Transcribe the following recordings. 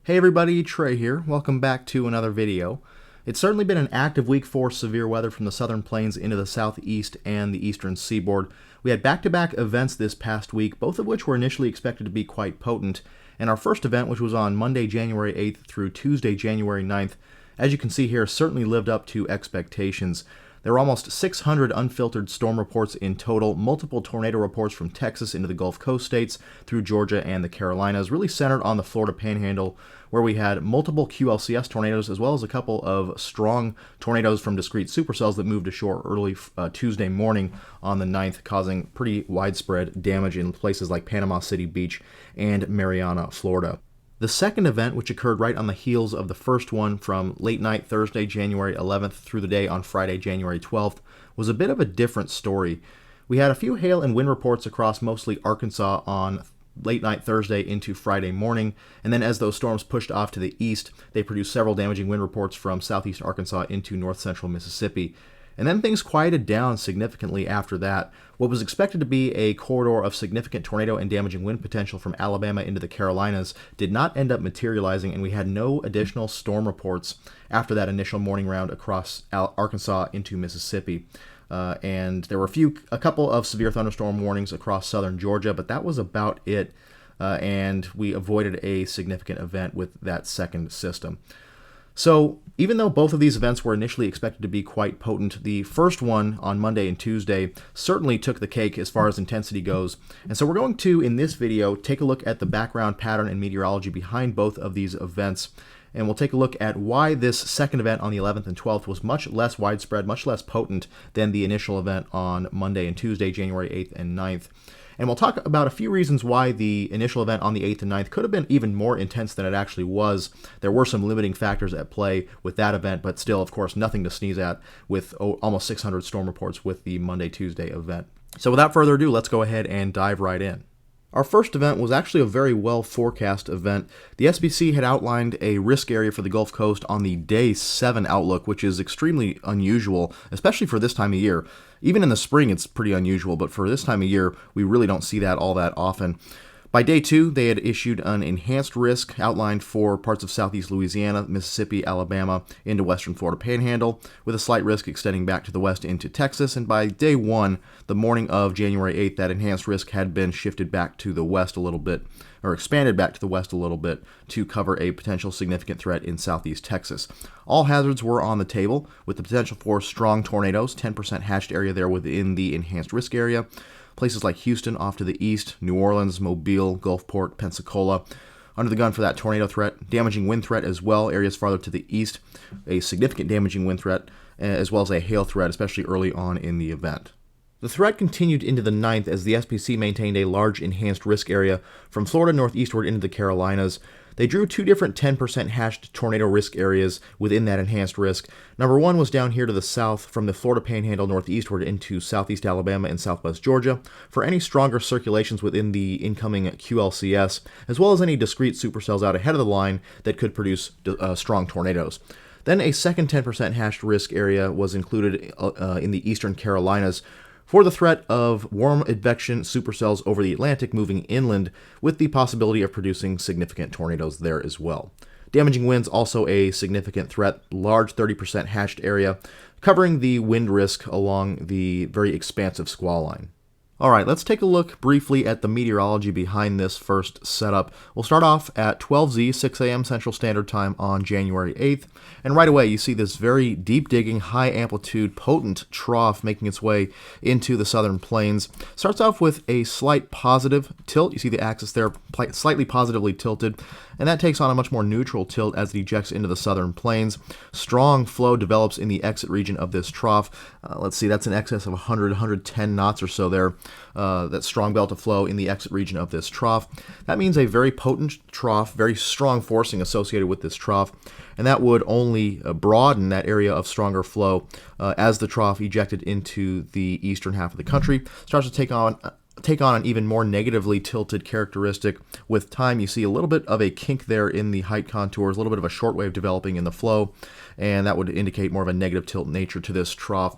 Hey everybody, Trey here. Welcome back to another video. It's certainly been an active week for severe weather from the southern plains into the southeast and the eastern seaboard. We had back-to-back events this past week, both of which were initially expected to be quite potent. And our first event, which was on Monday, January 8th through Tuesday, January 9th, as you can see here, certainly lived up to expectations. There were almost 600 unfiltered storm reports in total, multiple tornado reports from Texas into the Gulf Coast states through Georgia and the Carolinas, really centered on the Florida Panhandle, where we had multiple QLCS tornadoes as well as a couple of strong tornadoes from discrete supercells that moved ashore early Tuesday morning on the 9th, causing pretty widespread damage in places like Panama City Beach and Mariana, Florida. The second event, which occurred right on the heels of the first one from late night Thursday, January 11th through the day on Friday, January 12th, was a bit of a different story. We had a few hail and wind reports across mostly Arkansas on late night Thursday into Friday morning, and then as those storms pushed off to the east, they produced several damaging wind reports from southeast Arkansas into north central Mississippi. And then things quieted down significantly after that. What was expected to be a corridor of significant tornado and damaging wind potential from Alabama into the Carolinas did not end up materializing, and we had no additional storm reports after that initial morning round across Arkansas into Mississippi. And there were a couple of severe thunderstorm warnings across southern Georgia, but that was about it. And we avoided a significant event with that second system. So even though both of these events were initially expected to be quite potent, the first one on Monday and Tuesday certainly took the cake as far as intensity goes. And so we're going to, in this video, take a look at the background pattern and meteorology behind both of these events. And we'll take a look at why this second event on the 11th and 12th was much less widespread, much less potent than the initial event on Monday and Tuesday, January 8th and 9th. And we'll talk about a few reasons why the initial event on the 8th and 9th could have been even more intense than it actually was. There were some limiting factors at play with that event, but still, of course, nothing to sneeze at with almost 600 storm reports with the Monday-Tuesday event. So without further ado, let's go ahead and dive right in. Our first event was actually a very well forecast event. The SPC had outlined a risk area for the Gulf Coast on the Day 7 outlook, which is extremely unusual, especially for this time of year. Even in the spring, it's pretty unusual, but for this time of year, we really don't see that all that often. By Day 2, they had issued an enhanced risk outlined for parts of southeast Louisiana, Mississippi, Alabama, into western Florida Panhandle, with a slight risk extending back to the west into Texas. And by Day 1, the morning of January 8th, that enhanced risk had been shifted back to the west a little bit, or expanded back to the west a little bit, to cover a potential significant threat in southeast Texas. All hazards were on the table, with the potential for strong tornadoes, 10% hatched area there within the enhanced risk area. Places like Houston off to the east, New Orleans, Mobile, Gulfport, Pensacola, under the gun for that tornado threat, damaging wind threat as well, areas farther to the east, a significant damaging wind threat, as well as a hail threat, especially early on in the event. The threat continued into the 9th as the SPC maintained a large enhanced risk area from Florida northeastward into the Carolinas. They drew two different 10% hashed tornado risk areas within that enhanced risk. Number one was down here to the south from the Florida Panhandle northeastward into southeast Alabama and southwest Georgia for any stronger circulations within the incoming QLCS, as well as any discrete supercells out ahead of the line that could produce strong tornadoes. Then a second 10% hashed risk area was included in the eastern Carolinas for the threat of warm advection supercells over the Atlantic moving inland, with the possibility of producing significant tornadoes there as well. Damaging winds also a significant threat, large 30% hashed area, covering the wind risk along the very expansive squall line. All right, let's take a look briefly at the meteorology behind this first setup. We'll start off at 12Z, 6 a.m. Central Standard Time on January 8th. And right away, you see this very deep-digging, high-amplitude, potent trough making its way into the southern plains. Starts off with a slight positive tilt. You see the axis there slightly positively tilted. And that takes on a much more neutral tilt as it ejects into the southern plains. Strong flow develops in the exit region of this trough. Let's see, that's in excess of 100, 110 knots or so there. That strong belt of flow in the exit region of this trough. That means a very potent trough, very strong forcing associated with this trough, and that would only broaden that area of stronger flow as the trough ejected into the eastern half of the country. Starts to take on take on an even more negatively tilted characteristic. With time, you see a little bit of a kink there in the height contours, a little bit of a shortwave developing in the flow, and that would indicate more of a negative tilt nature to this trough.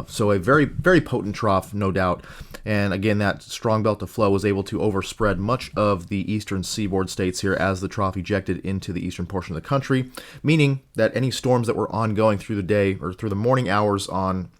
So a very, very potent trough, no doubt. And again, that strong belt of flow was able to overspread much of the eastern seaboard states here as the trough ejected into the eastern portion of the country, meaning that any storms that were ongoing through the day or through the morning hours on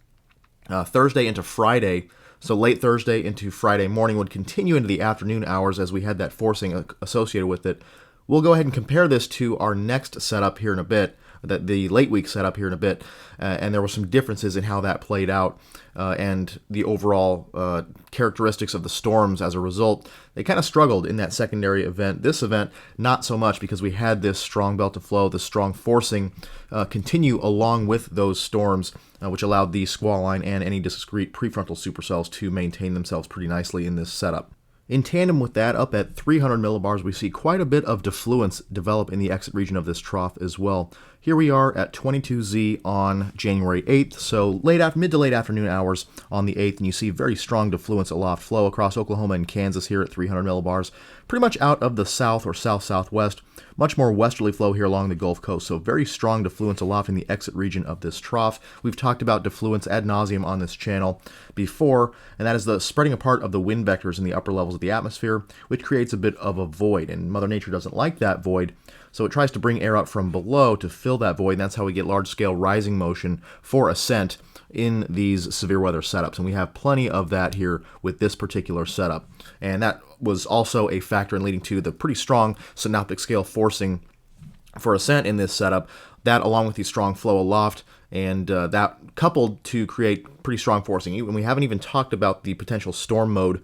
Thursday into Friday, so late Thursday into Friday morning, would continue into the afternoon hours as we had that forcing associated with it. We'll go ahead and compare this to our next setup here in a bit, the late week setup here in a bit, and there were some differences in how that played out and the overall characteristics of the storms as a result. They kind of struggled in that secondary event. This event, not so much, because we had this strong belt of flow, this strong forcing continue along with those storms, which allowed the squall line and any discrete prefrontal supercells to maintain themselves pretty nicely in this setup. In tandem with that, up at 300 millibars, we see quite a bit of defluence develop in the exit region of this trough as well. Here we are at 22Z on January 8th, so mid to late afternoon hours on the 8th, and you see very strong defluence aloft flow across Oklahoma and Kansas here at 300 millibars, pretty much out of the south or south-southwest. Much more westerly flow here along the Gulf Coast, so very strong defluence aloft in the exit region of this trough. We've talked about defluence ad nauseum on this channel before, and that is the spreading apart of the wind vectors in the upper levels of the atmosphere, which creates a bit of a void, and Mother Nature doesn't like that void, so it tries to bring air out from below to fill that void, and that's how we get large-scale rising motion for ascent in these severe weather setups, and we have plenty of that here with this particular setup. And that was also a factor in leading to the pretty strong synoptic scale forcing for ascent in this setup, that along with the strong flow aloft, and that coupled to create pretty strong forcing. And we haven't even talked about the potential storm mode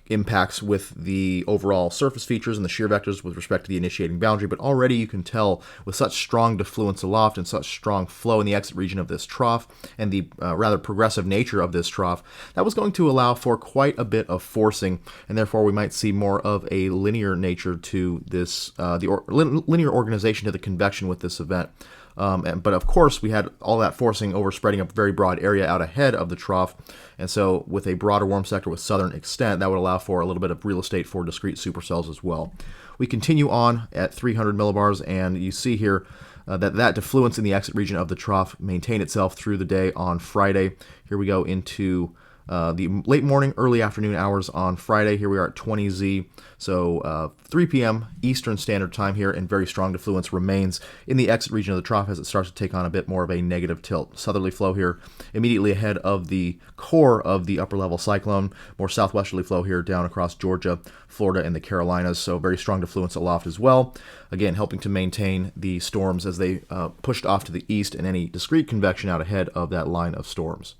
impacts with the overall surface features and the shear vectors with respect to the initiating boundary, but already you can tell with such strong defluence aloft and such strong flow in the exit region of this trough and the rather progressive nature of this trough, that was going to allow for quite a bit of forcing, and therefore we might see more of a linear nature to this, linear organization to the convection with this event. But of course, we had all that forcing overspreading a very broad area out ahead of the trough, and so with a broader warm sector with southern extent, that would allow for a little bit of real estate for discrete supercells as well. We continue on at 300 millibars, and you see here that defluence in the exit region of the trough maintained itself through the day on Friday. Here we go into the late morning, early afternoon hours on Friday. Here we are at 20Z, so 3 p.m. Eastern Standard Time here, and very strong defluence remains in the exit region of the trough as it starts to take on a bit more of a negative tilt. Southerly flow here immediately ahead of the core of the upper level cyclone, more southwesterly flow here down across Georgia, Florida, and the Carolinas, so very strong defluence aloft as well, again helping to maintain the storms as they pushed off to the east and any discrete convection out ahead of that line of storms.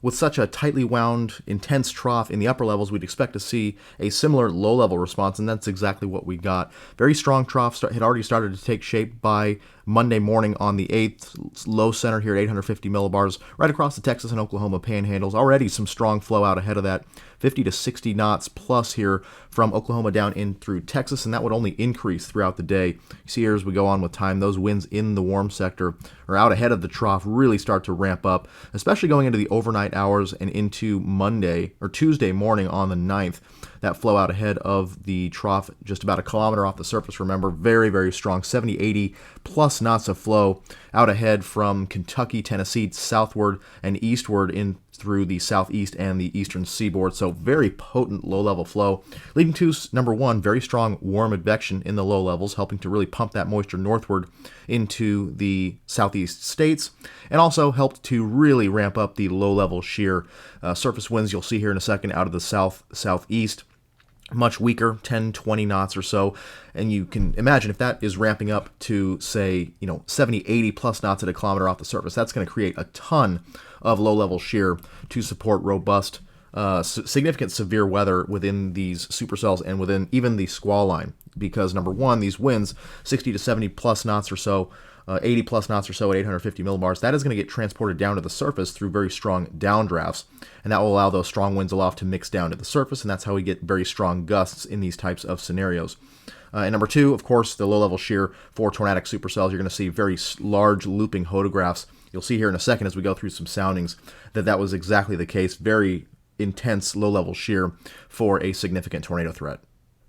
With such a tightly wound, intense trough in the upper levels, we'd expect to see a similar low-level response, and that's exactly what we got. Very strong trough had already started to take shape by Monday morning on the 8th. Low center here at 850 millibars, right across the Texas and Oklahoma panhandles. Already some strong flow out ahead of that, 50 to 60 knots plus here from Oklahoma down in through Texas, and that would only increase throughout the day. You see here as we go on with time, those winds in the warm sector or out ahead of the trough really start to ramp up, especially going into the overnight hours and into Monday or Tuesday morning on the 9th. That flow out ahead of the trough, just about a kilometer off the surface, remember, very, very strong, 70, 80 plus knots of flow out ahead from Kentucky, Tennessee, southward and eastward in through the southeast and the eastern seaboard. So very potent low-level flow, leading to, number one, very strong warm advection in the low levels, helping to really pump that moisture northward into the southeast states, and also helped to really ramp up the low-level shear. Surface winds you'll see here in a second out of the southeast, much weaker, 10, 20 knots or so, and you can imagine if that is ramping up to, say, 70, 80 plus knots at a kilometer off the surface, that's going to create a ton of low-level shear to support robust, significant severe weather within these supercells and within even the squall line, because number one, these winds, 60 to 70 plus knots or so, 80 plus knots or so at 850 millibars, that is going to get transported down to the surface through very strong downdrafts, and that will allow those strong winds aloft to mix down to the surface, and that's how we get very strong gusts in these types of scenarios. And number two, of course, the low-level shear for tornadic supercells. You're going to see very large looping hodographs. You'll see here in a second as we go through some soundings that was exactly the case. Very intense low-level shear for a significant tornado threat.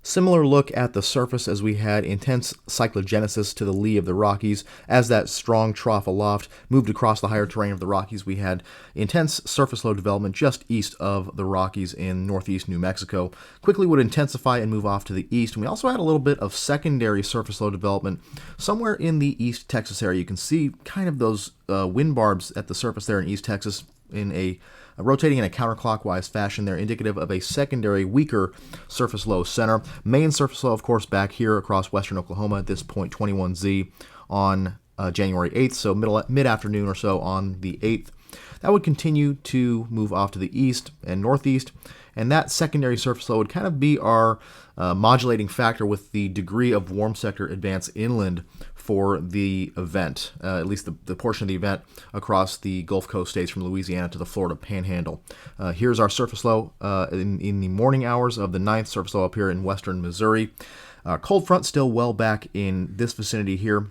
Similar look at the surface as we had intense cyclogenesis to the lee of the Rockies. As that strong trough aloft moved across the higher terrain of the Rockies, we had intense surface low development just east of the Rockies in northeast New Mexico. Quickly would intensify and move off to the east. And we also had a little bit of secondary surface low development somewhere in the East Texas area. You can see kind of those wind barbs at the surface there in East Texas in a rotating in a counterclockwise fashion. They're indicative of a secondary, weaker surface low center. Main surface low, of course, back here across western Oklahoma at this point, 21Z on January 8th, so mid-afternoon or so on the 8th. That would continue to move off to the east and northeast, and that secondary surface low would kind of be our modulating factor with the degree of warm sector advance inland for the event, at least the portion of the event across the Gulf Coast states from Louisiana to the Florida Panhandle. Here's our surface low in the morning hours of the 9th, surface low up here in western Missouri. Cold front still well back in this vicinity here.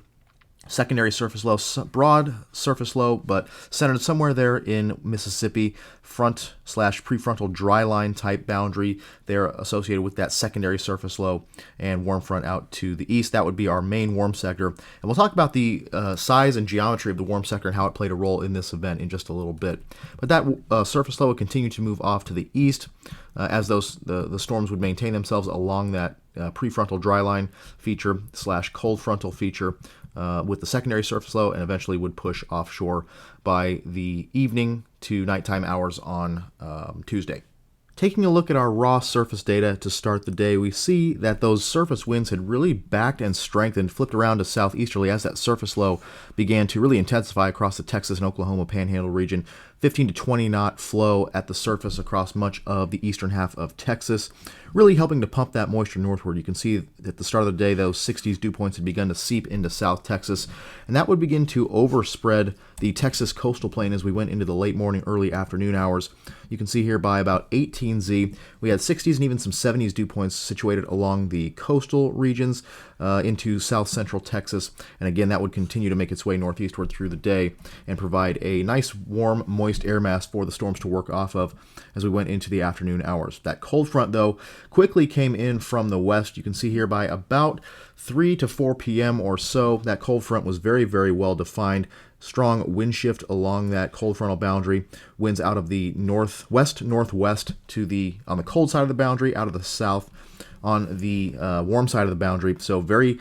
Secondary surface low, broad surface low, but centered somewhere there in Mississippi, front/prefrontal dry line type boundary. They're associated with that secondary surface low and warm front out to the east. That would be our main warm sector. And we'll talk about the size and geometry of the warm sector and how it played a role in this event in just a little bit. But that surface low would continue to move off to the east as the storms would maintain themselves along that prefrontal dry line feature / cold frontal feature with the secondary surface low, and eventually would push offshore by the evening to nighttime hours on Tuesday. Taking a look at our raw surface data to start the day, we see that those surface winds had really backed and strengthened, flipped around to southeasterly as that surface low began to really intensify across the Texas and Oklahoma Panhandle region. 15 to 20 knot flow at the surface across much of the eastern half of Texas, really helping to pump that moisture northward. You can see at the start of the day, those 60s dew points had begun to seep into South Texas, and that would begin to overspread the Texas coastal plain as we went into the late morning, early afternoon hours. You can see here by about 18Z, we had 60s and even some 70s dew points situated along the coastal regions into south central Texas. And again, that would continue to make its way northeastward through the day and provide a nice, warm, moist air mass for the storms to work off of as we went into the afternoon hours. That cold front, though, quickly came in from the west. You can see here by about 3 to 4 p.m. or so, that cold front was very, very well defined. Strong wind shift along that cold frontal boundary. Winds out of the northwest to on the cold side of the boundary, out of the south on the warm side of the boundary. So very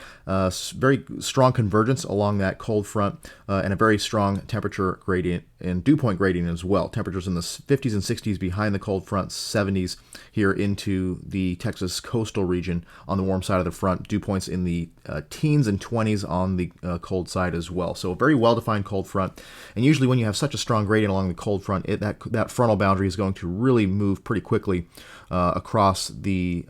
strong convergence along that cold front and a very strong temperature gradient and dew point gradient as well. Temperatures in the 50s and 60s behind the cold front, 70s here into the Texas coastal region on the warm side of the front. Dew points in the teens and 20s on the cold side as well. So a very well-defined cold front. And usually when you have such a strong gradient along the cold front, that frontal boundary is going to really move pretty quickly across the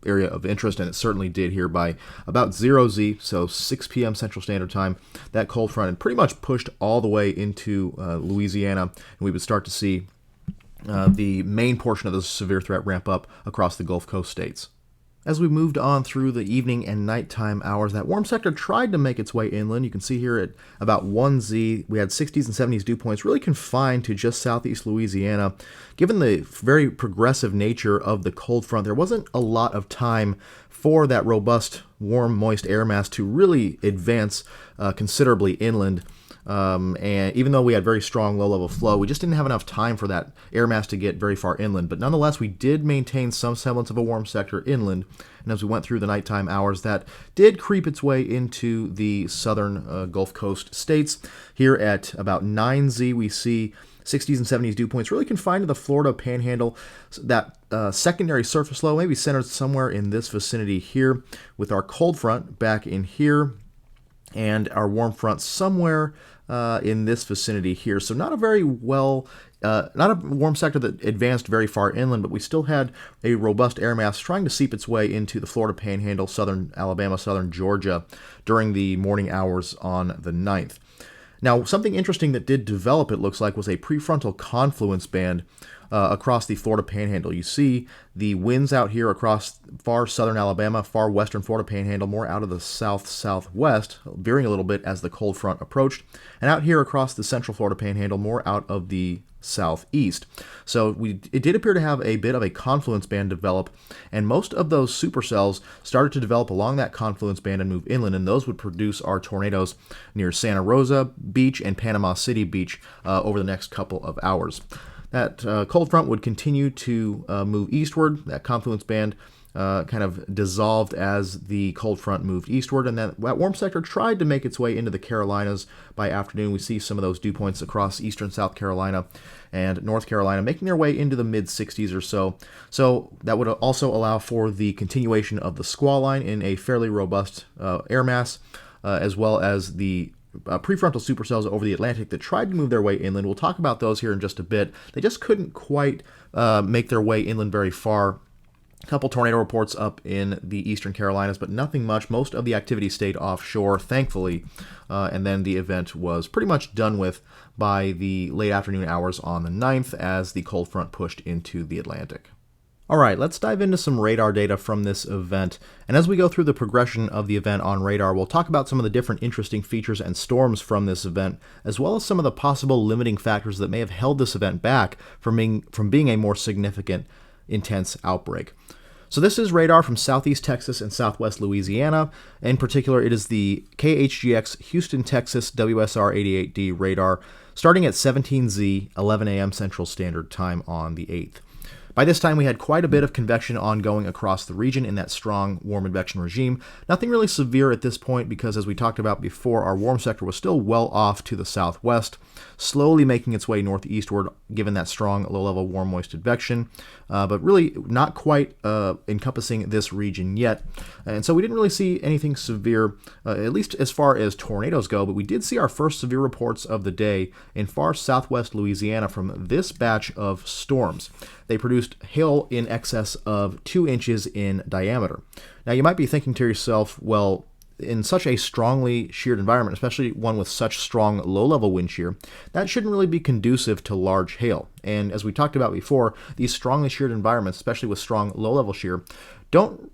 area of interest, and it certainly did here by about 0Z, so 6 p.m. Central Standard Time. That cold front had pretty much pushed all the way into Louisiana, and we would start to see the main portion of the severe threat ramp up across the Gulf Coast states. As we moved on through the evening and nighttime hours, that warm sector tried to make its way inland. You can see here at about 1Z, we had 60s and 70s dew points really confined to just southeast Louisiana. Given the very progressive nature of the cold front, there wasn't a lot of time for that robust, warm, moist air mass to really advance considerably inland. And even though we had very strong low-level flow, we just didn't have enough time for that air mass to get very far inland. But nonetheless, we did maintain some semblance of a warm sector inland. And as we went through the nighttime hours, that did creep its way into the southern Gulf Coast states. Here at about 9Z, we see 60s and 70s dew points really confined to the Florida Panhandle. That secondary surface low maybe centered somewhere in this vicinity here, with our cold front back in here and our warm front somewhere in this vicinity here. So not a very not a warm sector that advanced very far inland, but we still had a robust air mass trying to seep its way into the Florida Panhandle, southern Alabama, southern Georgia during the morning hours on the 9th. Now, something interesting that did develop, it looks like, was a prefrontal confluence band across the Florida Panhandle. You see the winds out here across far southern Alabama, far western Florida Panhandle, more out of the south-southwest, veering a little bit as the cold front approached. And out here across the central Florida Panhandle, more out of the southeast. So it did appear to have a bit of a confluence band develop, and most of those supercells started to develop along that confluence band and move inland, and those would produce our tornadoes near Santa Rosa Beach and Panama City Beach over the next couple of hours. That cold front would continue to move eastward. That confluence band kind of dissolved as the cold front moved eastward, and that warm sector tried to make its way into the Carolinas by afternoon. We see some of those dew points across eastern South Carolina and North Carolina making their way into the mid-60s or so. So that would also allow for the continuation of the squall line in a fairly robust air mass, as well as the prefrontal supercells over the Atlantic that tried to move their way inland. We'll talk about those here in just a bit. They just couldn't quite make their way inland very far. A couple tornado reports up in the eastern Carolinas, but nothing much. Most of the activity stayed offshore, thankfully, and then the event was pretty much done with by the late afternoon hours on the 9th as the cold front pushed into the Atlantic. All right, let's dive into some radar data from this event. And as we go through the progression of the event on radar, we'll talk about some of the different interesting features and storms from this event, as well as some of the possible limiting factors that may have held this event back from being a more significant intense outbreak. So this is radar from southeast Texas and southwest Louisiana. In particular, it is the KHGX Houston, Texas WSR 88D radar, starting at 17Z, 11 a.m. Central Standard Time on the 8th. By this time, we had quite a bit of convection ongoing across the region in that strong warm advection regime. Nothing really severe at this point because, as we talked about before, our warm sector was still well off to the southwest, slowly making its way northeastward given that strong low-level warm moist advection, but really not quite encompassing this region yet. And so we didn't really see anything severe, at least as far as tornadoes go, but we did see our first severe reports of the day in far southwest Louisiana from this batch of storms. They produced hail in excess of 2 inches in diameter. Now you might be thinking to yourself, well, in such a strongly sheared environment, especially one with such strong low-level wind shear, that shouldn't really be conducive to large hail. And as we talked about before, these strongly sheared environments, especially with strong low-level shear,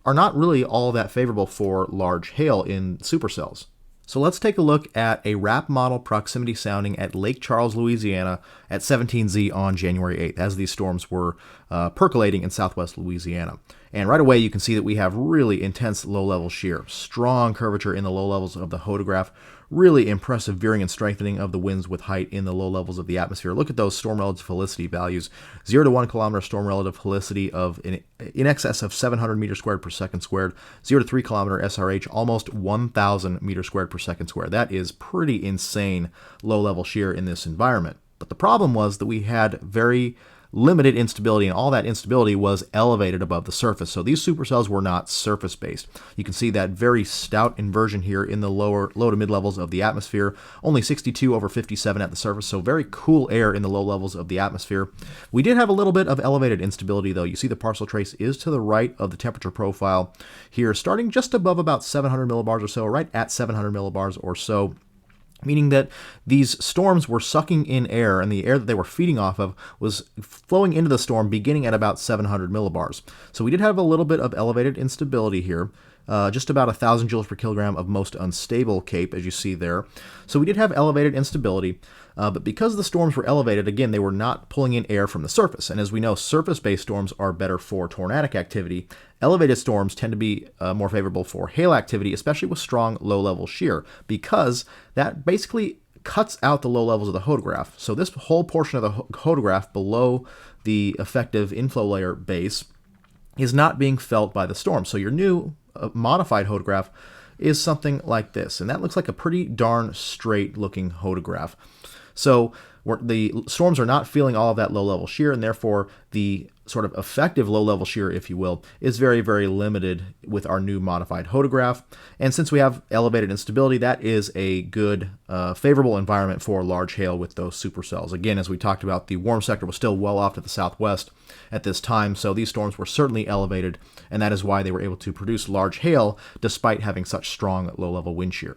are not really all that favorable for large hail in supercells. So let's take a look at a RAP model proximity sounding at Lake Charles, Louisiana at 17Z on January 8th as these storms were percolating in southwest Louisiana. And right away you can see that we have really intense low-level shear, strong curvature in the low levels of the hodograph, really impressive veering and strengthening of the winds with height in the low levels of the atmosphere. Look at those storm relative helicity values. 0 to 1 kilometer storm relative helicity of in excess of 700 meters squared per second squared. 0 to 3 kilometer SRH, almost 1,000 meters squared per second squared. That is pretty insane low-level shear in this environment. But the problem was that we had very limited instability, and all that instability was elevated above the surface. So these supercells were not surface-based. You can see that very stout inversion here in the low to mid levels of the atmosphere, only 62 over 57 at the surface, so very cool air in the low levels of the atmosphere. We did have a little bit of elevated instability, though. You see the parcel trace is to the right of the temperature profile here, starting just above about 700 millibars or so, right at 700 millibars or so, meaning that these storms were sucking in air, and the air that they were feeding off of was flowing into the storm beginning at about 700 millibars. So we did have a little bit of elevated instability here, just about 1,000 joules per kilogram of most unstable CAPE, as you see there. So we did have elevated instability, but because the storms were elevated, again, they were not pulling in air from the surface. And as we know, surface-based storms are better for tornadic activity. Elevated storms tend to be more favorable for hail activity, especially with strong low-level shear, because that basically cuts out the low levels of the hodograph. So this whole portion of the hodograph below the effective inflow layer base is not being felt by the storm. So your new modified hodograph is something like this, and that looks like a pretty darn straight looking hodograph. So the storms are not feeling all of that low-level shear, and therefore the sort of effective low-level shear, if you will, is very, very limited with our new modified hodograph. And since we have elevated instability, that is a good, favorable environment for large hail with those supercells. Again, as we talked about, the warm sector was still well off to the southwest at this time, so these storms were certainly elevated, and that is why they were able to produce large hail despite having such strong low-level wind shear.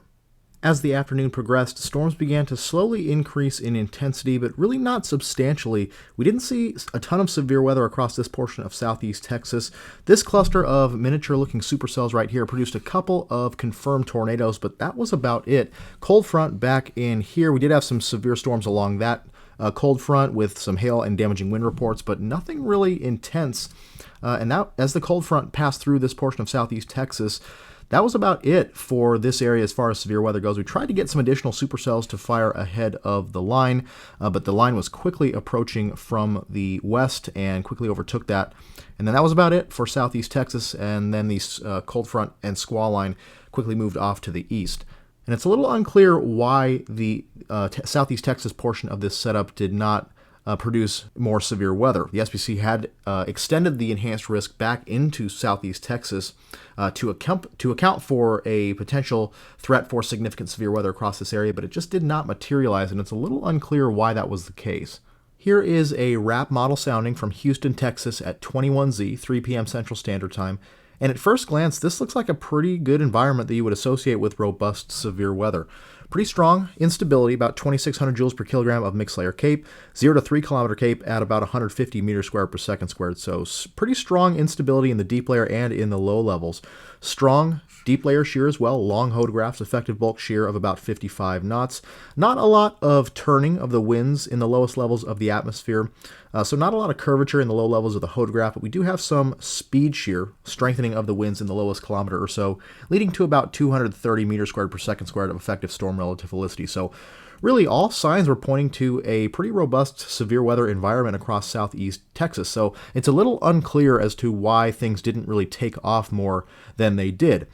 As the afternoon progressed, storms began to slowly increase in intensity, but really not substantially. We didn't see a ton of severe weather across this portion of southeast Texas. This cluster of miniature-looking supercells right here produced a couple of confirmed tornadoes, but that was about it. Cold front back in here. We did have some severe storms along that cold front with some hail and damaging wind reports, but nothing really intense. And now, as the cold front passed through this portion of southeast Texas, that was about it for this area as far as severe weather goes. We tried to get some additional supercells to fire ahead of the line, but the line was quickly approaching from the west and quickly overtook that. And then that was about it for southeast Texas, and then these cold front and squall line quickly moved off to the east. And it's a little unclear why the southeast Texas portion of this setup did not produce more severe weather. The SPC had extended the enhanced risk back into southeast Texas to account for a potential threat for significant severe weather across this area, but it just did not materialize, and it's a little unclear why that was the case. Here is a RAP model sounding from Houston, Texas at 21Z, 3 p.m. Central Standard Time. And at first glance, this looks like a pretty good environment that you would associate with robust severe weather. Pretty strong instability, about 2,600 joules per kilogram of mixed layer CAPE, 0 to 3 kilometer CAPE at about 150 meters squared per second squared. So pretty strong instability in the deep layer and in the low levels. Strong deep layer shear as well, long hodographs, effective bulk shear of about 55 knots. Not a lot of turning of the winds in the lowest levels of the atmosphere, so not a lot of curvature in the low levels of the hodograph, but we do have some speed shear, strengthening of the winds in the lowest kilometer or so, leading to about 230 meters squared per second squared of effective storm relative velocity. So really all signs were pointing to a pretty robust severe weather environment across southeast Texas. So it's a little unclear as to why things didn't really take off more than they did.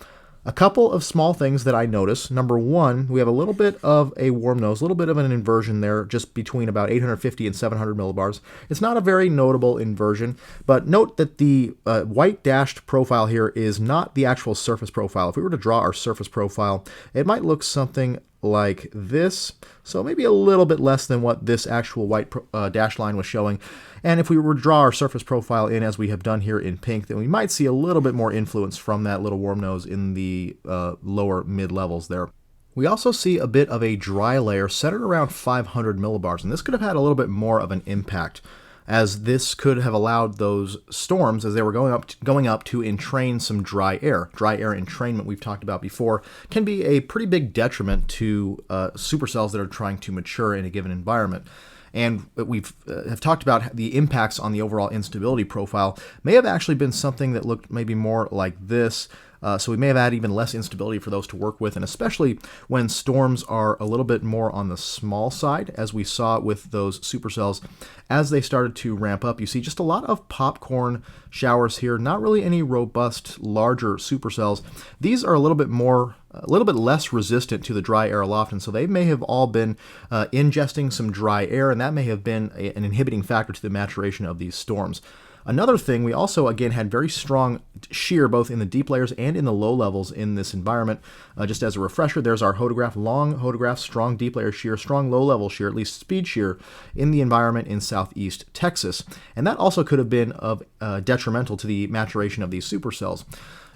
A couple of small things that I noticed. Number one, we have a little bit of a warm nose, a little bit of an inversion there, just between about 850 and 700 millibars. It's not a very notable inversion, but note that the white dashed profile here is not the actual surface profile. If we were to draw our surface profile, it might look something like this, so maybe a little bit less than what this actual white dash line was showing. And if we were to draw our surface profile in as we have done here in pink, then we might see a little bit more influence from that little warm nose in the lower mid levels there. We also see a bit of a dry layer centered around 500 millibars, and this could have had a little bit more of an impact, as this could have allowed those storms, as they were going up to entrain some dry air. Dry air entrainment, we've talked about before, can be a pretty big detriment to supercells that are trying to mature in a given environment. And we've have talked about the impacts on the overall instability profile may have actually been something that looked maybe more like this. So we may have had even less instability for those to work with, and especially when storms are a little bit more on the small side, as we saw with those supercells. As they started to ramp up, you see just a lot of popcorn showers here, not really any robust, larger supercells. These are a little bit less resistant to the dry air aloft, and so they may have all been ingesting some dry air, and that may have been an inhibiting factor to the maturation of these storms. Another thing, we also, again, had very strong shear both in the deep layers and in the low levels in this environment. Just as a refresher, there's our hodograph, long hodograph, strong deep layer shear, strong low level shear, at least speed shear, in the environment in southeast Texas. And that also could have been detrimental to the maturation of these supercells.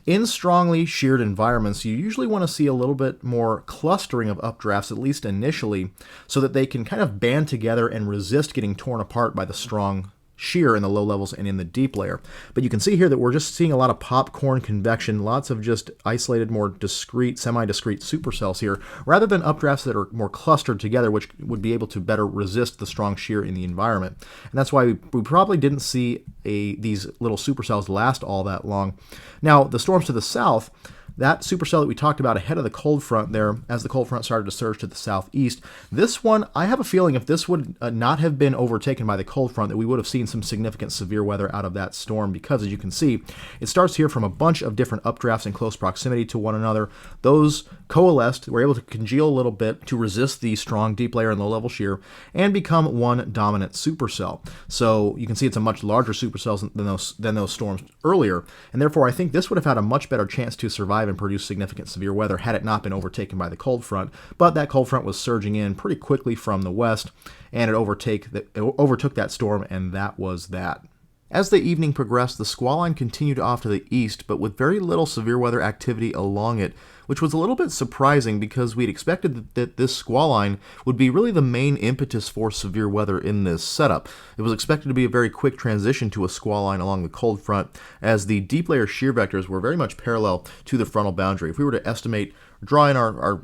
In strongly sheared environments, you usually want to see a little bit more clustering of updrafts, at least initially, so that they can kind of band together and resist getting torn apart by the strong shear in the low levels and in the deep layer. But you can see here that we're just seeing a lot of popcorn convection, lots of just isolated, more discrete, semi-discrete supercells here, rather than updrafts that are more clustered together, which would be able to better resist the strong shear in the environment. And that's why we probably didn't see these little supercells last all that long. Now, the storms to the south, that supercell that we talked about ahead of the cold front there, as the cold front started to surge to the southeast, this one, I have a feeling if this would not have been overtaken by the cold front, that we would have seen some significant severe weather out of that storm, because as you can see, it starts here from a bunch of different updrafts in close proximity to one another. Those coalesced, were able to congeal a little bit to resist the strong deep layer and low level shear and become one dominant supercell. So you can see it's a much larger supercell than those storms earlier, and therefore I think this would have had a much better chance to survive and produce significant severe weather had it not been overtaken by the cold front. But that cold front was surging in pretty quickly from the west, and it overtook that storm, and that was that. As the evening progressed, the squall line continued off to the east, but with very little severe weather activity along it, which was a little bit surprising because we'd expected that this squall line would be really the main impetus for severe weather in this setup. It was expected to be a very quick transition to a squall line along the cold front, as the deep layer shear vectors were very much parallel to the frontal boundary. If we were to estimate, draw in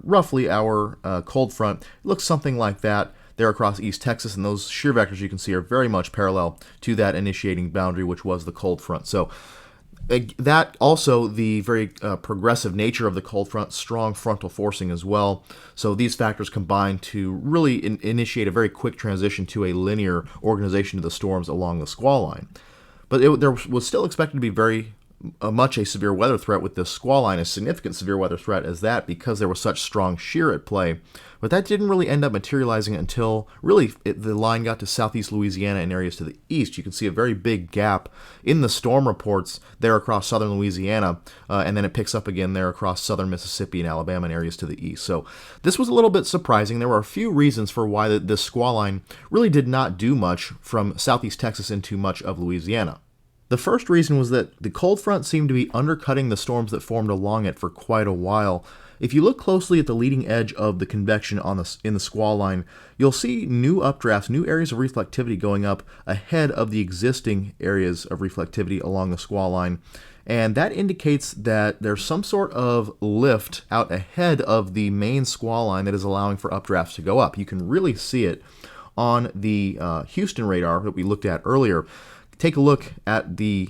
roughly our cold front, it looks something like that. there across East Texas, and those shear vectors you can see are very much parallel to that initiating boundary, which was the cold front. So that also the very progressive nature of the cold front, strong frontal forcing as well. So these factors combine to really initiate a very quick transition to a linear organization of the storms along the squall line. But there was still expected to be very much a severe weather threat with this squall line, a significant severe weather threat as that, because there was such strong shear at play. But that didn't really end up materializing until really the line got to southeast Louisiana and areas to the east. You can see a very big gap in the storm reports there across southern Louisiana, and then it picks up again there across southern Mississippi and Alabama and areas to the east. So this was a little bit surprising. There were a few reasons for why this squall line really did not do much from southeast Texas into much of Louisiana. The first reason was that the cold front seemed to be undercutting the storms that formed along it for quite a while. If you look closely at the leading edge of the convection in the squall line, you'll see new updrafts, new areas of reflectivity going up ahead of the existing areas of reflectivity along the squall line. And that indicates that there's some sort of lift out ahead of the main squall line that is allowing for updrafts to go up. You can really see it on the Houston radar that we looked at earlier. Take a look at the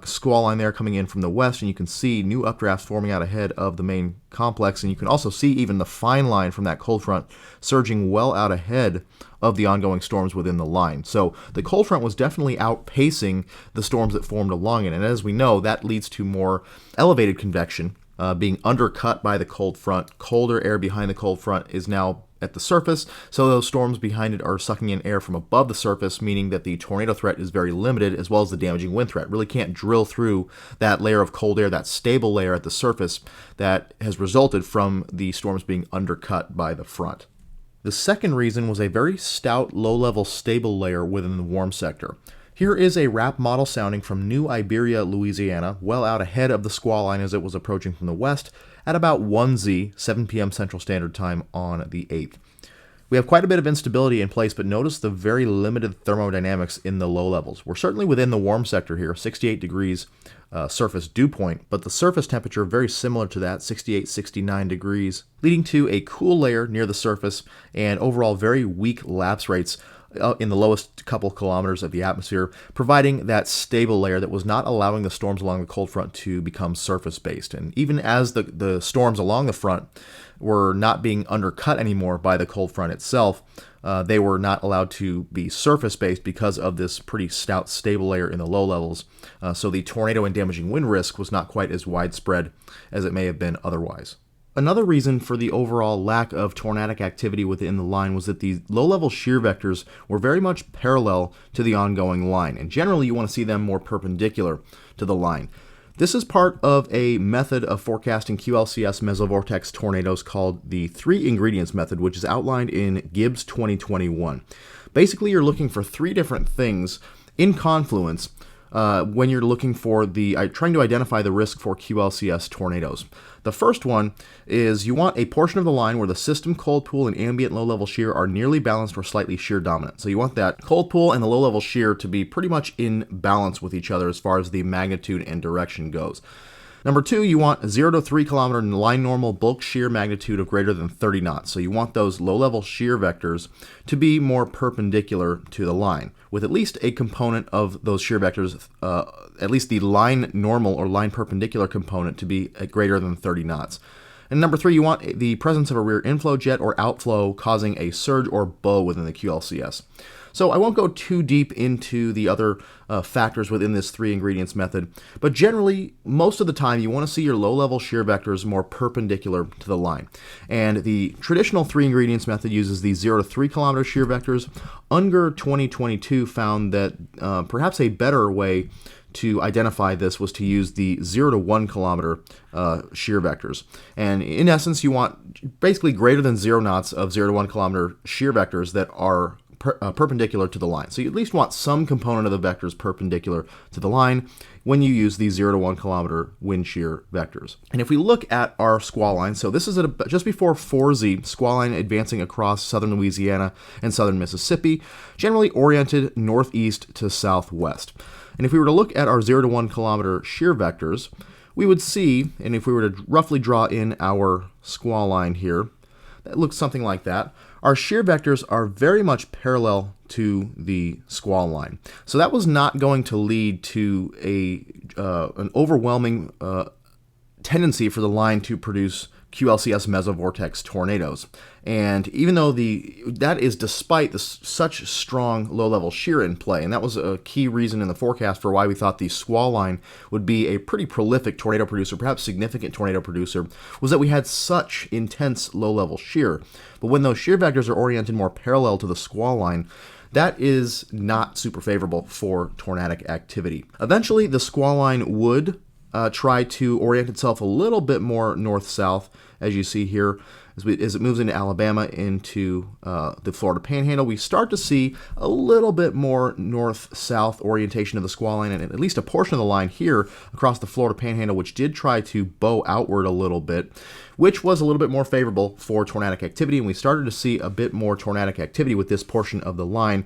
squall line there coming in from the west, and you can see new updrafts forming out ahead of the main complex, and you can also see even the fine line from that cold front surging well out ahead of the ongoing storms within the line. So the cold front was definitely outpacing the storms that formed along it, and as we know, that leads to more elevated convection being undercut by the cold front. Colder air behind the cold front is now at the surface, so those storms behind it are sucking in air from above the surface, meaning that the tornado threat is very limited, as well as the damaging wind threat. Really can't drill through that layer of cold air, that stable layer at the surface that has resulted from the storms being undercut by the front. The second reason was a very stout, low-level stable layer within the warm sector. Here is a RAP model sounding from New Iberia, Louisiana, well out ahead of the squall line as it was approaching from the west at about 1Z, 7 p.m. Central Standard Time on the 8th. We have quite a bit of instability in place, but notice the very limited thermodynamics in the low levels. We're certainly within the warm sector here, 68 degrees surface dew point, but the surface temperature very similar to that, 68, 69 degrees, leading to a cool layer near the surface and overall very weak lapse rates in the lowest couple kilometers of the atmosphere, providing that stable layer that was not allowing the storms along the cold front to become surface-based. And even as the storms along the front were not being undercut anymore by the cold front itself, they were not allowed to be surface-based because of this pretty stout stable layer in the low levels. So the tornado and damaging wind risk was not quite as widespread as it may have been otherwise. Another reason for the overall lack of tornadic activity within the line was that the low-level shear vectors were very much parallel to the ongoing line, and generally you want to see them more perpendicular to the line. This is part of a method of forecasting QLCS mesovortex tornadoes called the 3 ingredients method, which is outlined in Gibbs 2021. Basically, you're looking for 3 different things in confluence when you're looking for trying to identify the risk for QLCS tornadoes. The first one is you want a portion of the line where the system cold pool and ambient low-level shear are nearly balanced or slightly shear dominant. So you want that cold pool and the low-level shear to be pretty much in balance with each other as far as the magnitude and direction goes. Number 2, you want a 0 to 3 kilometer line normal bulk shear magnitude of greater than 30 knots. So you want those low-level shear vectors to be more perpendicular to the line, with at least a component of those shear vectors, at least the line normal or line perpendicular component, to be at greater than 30 knots. And number 3, you want the presence of a rear inflow jet or outflow causing a surge or bow within the QLCS. So I won't go too deep into the other factors within this 3 ingredients method, but generally, most of the time, you want to see your low-level shear vectors more perpendicular to the line. And the traditional 3 ingredients method uses the 0 to 3 kilometer shear vectors. Unger 2022 found that perhaps a better way to identify this was to use the 0 to 1 kilometer shear vectors. And in essence, you want basically greater than 0 knots of 0 to 1 kilometer shear vectors that are perpendicular to the line. So you at least want some component of the vectors perpendicular to the line when you use these 0 to 1 kilometer wind shear vectors. And if we look at our squall line, so this is at just before 4Z, squall line advancing across southern Louisiana and southern Mississippi, generally oriented northeast to southwest. And if we were to look at our 0 to 1 kilometer shear vectors, we would see, and if we were to roughly draw in our squall line here, It looks something like that. Our shear vectors are very much parallel to the squall line. So that was not going to lead to an overwhelming tendency for the line to produce QLCS mesovortex tornadoes. And even though that is despite such strong low-level shear in play, and that was a key reason in the forecast for why we thought the squall line would be a pretty prolific tornado producer, perhaps significant tornado producer, was that we had such intense low-level shear. But when those shear vectors are oriented more parallel to the squall line, that is not super favorable for tornadic activity. Eventually, the squall line would try to orient itself a little bit more north-south, as you see here. As it moves into Alabama, into the Florida Panhandle, we start to see a little bit more north-south orientation of the squall line, and at least a portion of the line here across the Florida Panhandle, which did try to bow outward a little bit, which was a little bit more favorable for tornadic activity, and we started to see a bit more tornadic activity with this portion of the line,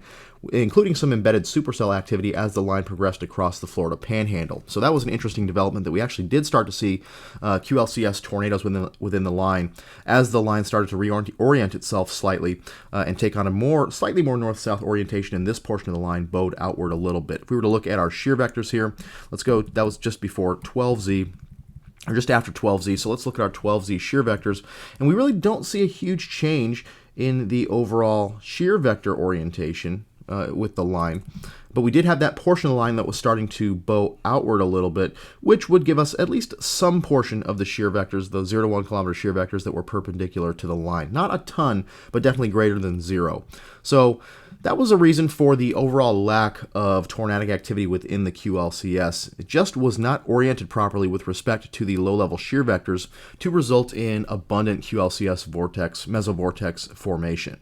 including some embedded supercell activity as the line progressed across the Florida Panhandle. So that was an interesting development, that we actually did start to see QLCS tornadoes within the line as the line started to reorient itself slightly and take on a slightly more north-south orientation, and this portion of the line bowed outward a little bit. If we were to look at our shear vectors here, let's go, that was just before 12Z, or just after 12Z, so let's look at our 12Z shear vectors, and we really don't see a huge change in the overall shear vector orientation with the line. But we did have that portion of the line that was starting to bow outward a little bit, which would give us at least some portion of the shear vectors, the 0 to 1 kilometer shear vectors that were perpendicular to the line. Not a ton, but definitely greater than 0. So that was a reason for the overall lack of tornadic activity within the QLCS. It just was not oriented properly with respect to the low-level shear vectors to result in abundant QLCS mesovortex formation.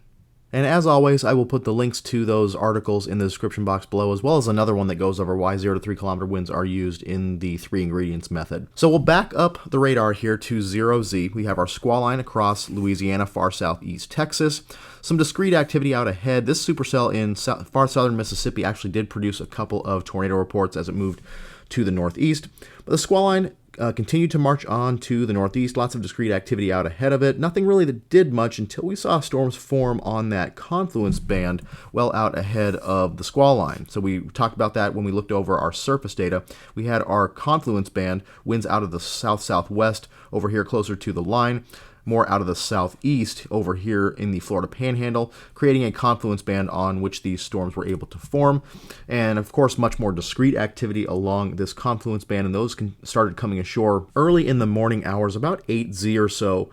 And as always, I will put the links to those articles in the description box below, as well as another one that goes over why 0 to 3 kilometer winds are used in the 3 ingredients method. So we'll back up the radar here to 0Z. We have our squall line across Louisiana, far southeast Texas. Some discrete activity out ahead. This supercell in far southern Mississippi actually did produce a couple of tornado reports as it moved to the northeast. But the squall line continued to march on to the northeast. Lots of discrete activity out ahead of it. Nothing really that did much until we saw storms form on that confluence band well out ahead of the squall line. So we talked about that when we looked over our surface data. We had our confluence band, winds out of the south-southwest over here closer to the line, more out of the southeast over here in the Florida Panhandle, creating a confluence band on which these storms were able to form. And of course, much more discrete activity along this confluence band, and those started coming ashore early in the morning hours, about 8Z or so,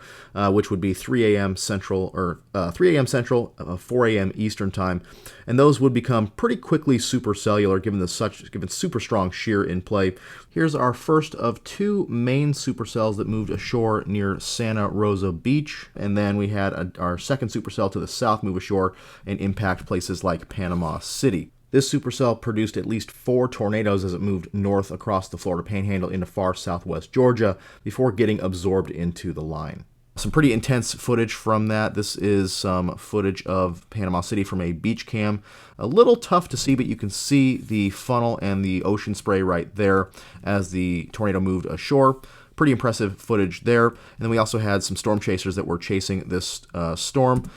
which would be 3 a.m. Central, or 3 a.m. Central, 4 a.m. Eastern time. And those would become pretty quickly supercellular given super strong shear in play. Here's our first of 2 main supercells that moved ashore near Santa Rosa Beach, and then we had our second supercell to the south move ashore and impact places like Panama City. This supercell produced at least 4 tornadoes as it moved north across the Florida Panhandle into far southwest Georgia before getting absorbed into the line. Some pretty intense footage from that. This is some footage of Panama City from a beach cam. A little tough to see, but you can see the funnel and the ocean spray right there as the tornado moved ashore. Pretty impressive footage there. And then we also had some storm chasers that were chasing this storm.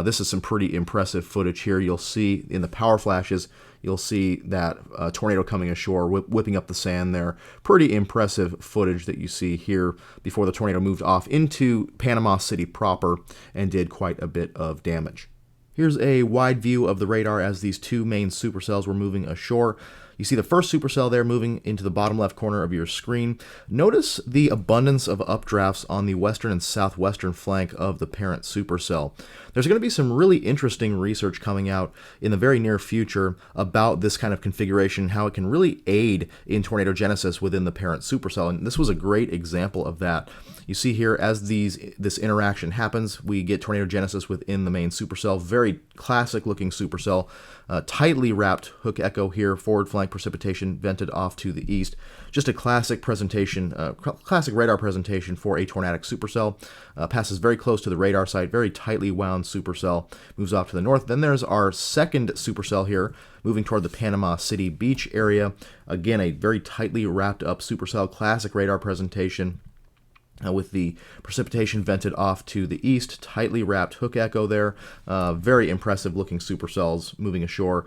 This is some pretty impressive footage here. You'll see in the power flashes, you'll see that tornado coming ashore, whipping up the sand there. Pretty impressive footage that you see here before the tornado moved off into Panama City proper and did quite a bit of damage. Here's a wide view of the radar as these 2 main supercells were moving ashore. You see the first supercell there moving into the bottom left corner of your screen. Notice the abundance of updrafts on the western and southwestern flank of the parent supercell. There's going to be some really interesting research coming out in the very near future about this kind of configuration, how it can really aid in tornado genesis within the parent supercell, and this was a great example of that. You see here, as this interaction happens, we get tornado genesis within the main supercell. Very classic looking supercell, tightly wrapped hook echo here, forward flank precipitation vented off to the east. Just a classic presentation, classic radar presentation for a tornadic supercell. Passes very close to the radar site, very tightly wound supercell, moves off to the north. Then there's our second supercell here, moving toward the Panama City Beach area. Again, a very tightly wrapped up supercell, classic radar presentation. with the precipitation vented off to the east, tightly wrapped hook echo there. Very impressive looking supercells moving ashore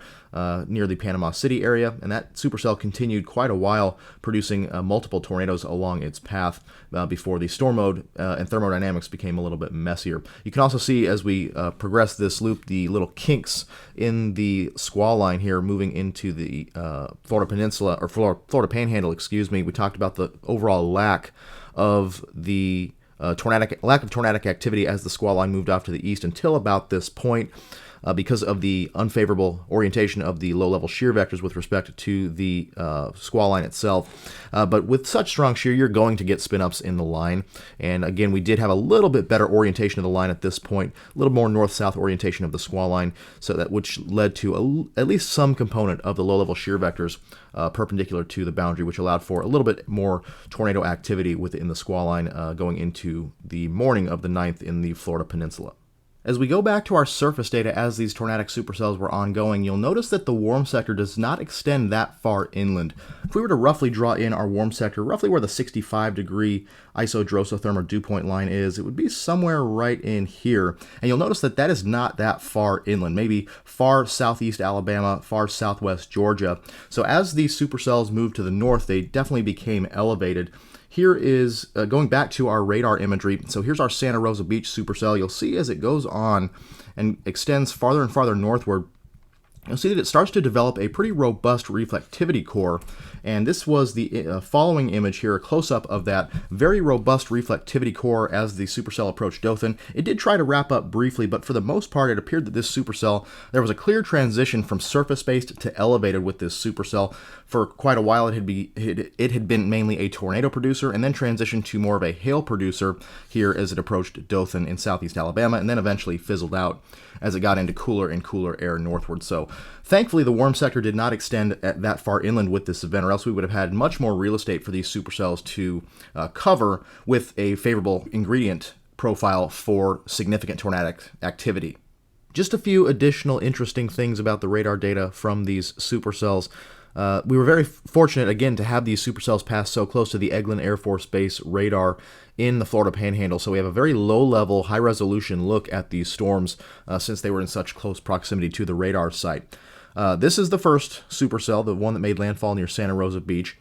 near the Panama City area, and that supercell continued quite a while, producing multiple tornadoes along its path before the storm mode and thermodynamics became a little bit messier. You can also see as we progress this loop the little kinks in the squall line here moving into the Florida Peninsula, or Florida Panhandle, excuse me. We talked about the overall lack of the lack of tornadic activity as the squall line moved off to the east until about this point, because of the unfavorable orientation of the low-level shear vectors with respect to the squall line itself. But with such strong shear, you're going to get spin-ups in the line. And again, we did have a little bit better orientation of the line at this point, a little more north-south orientation of the squall line, so that which led to at least some component of the low-level shear vectors perpendicular to the boundary, which allowed for a little bit more tornado activity within the squall line going into the morning of the 9th in the Florida Peninsula. As we go back to our surface data as these tornadic supercells were ongoing, you'll notice that the warm sector does not extend that far inland. If we were to roughly draw in our warm sector, roughly where the 65-degree isodrosotherm dew point line is, it would be somewhere right in here. And you'll notice that that is not that far inland, maybe far southeast Alabama, far southwest Georgia. So as these supercells moved to the north, they definitely became elevated. Here is, going back to our radar imagery, so here's our Santa Rosa Beach supercell. You'll see as it goes on and extends farther and farther northward, you'll see that it starts to develop a pretty robust reflectivity core. And this was the following image here, a close-up of that very robust reflectivity core as the supercell approached Dothan. It did try to wrap up briefly, but for the most part, it appeared that this supercell, there was a clear transition from surface-based to elevated with this supercell. For quite a while, it had been mainly a tornado producer, and then transitioned to more of a hail producer here as it approached Dothan in southeast Alabama, and then eventually fizzled out as it got into cooler and cooler air northward. So thankfully, the warm sector did not extend that far inland with this event, or else we would have had much more real estate for these supercells to cover with a favorable ingredient profile for significant tornadic activity. Just a few additional interesting things about the radar data from these supercells. We were very fortunate, again, to have these supercells pass so close to the Eglin Air Force Base radar in the Florida Panhandle, so we have a very low-level, high-resolution look at these storms since they were in such close proximity to the radar site. This is the first supercell, the one that made landfall near Santa Rosa Beach.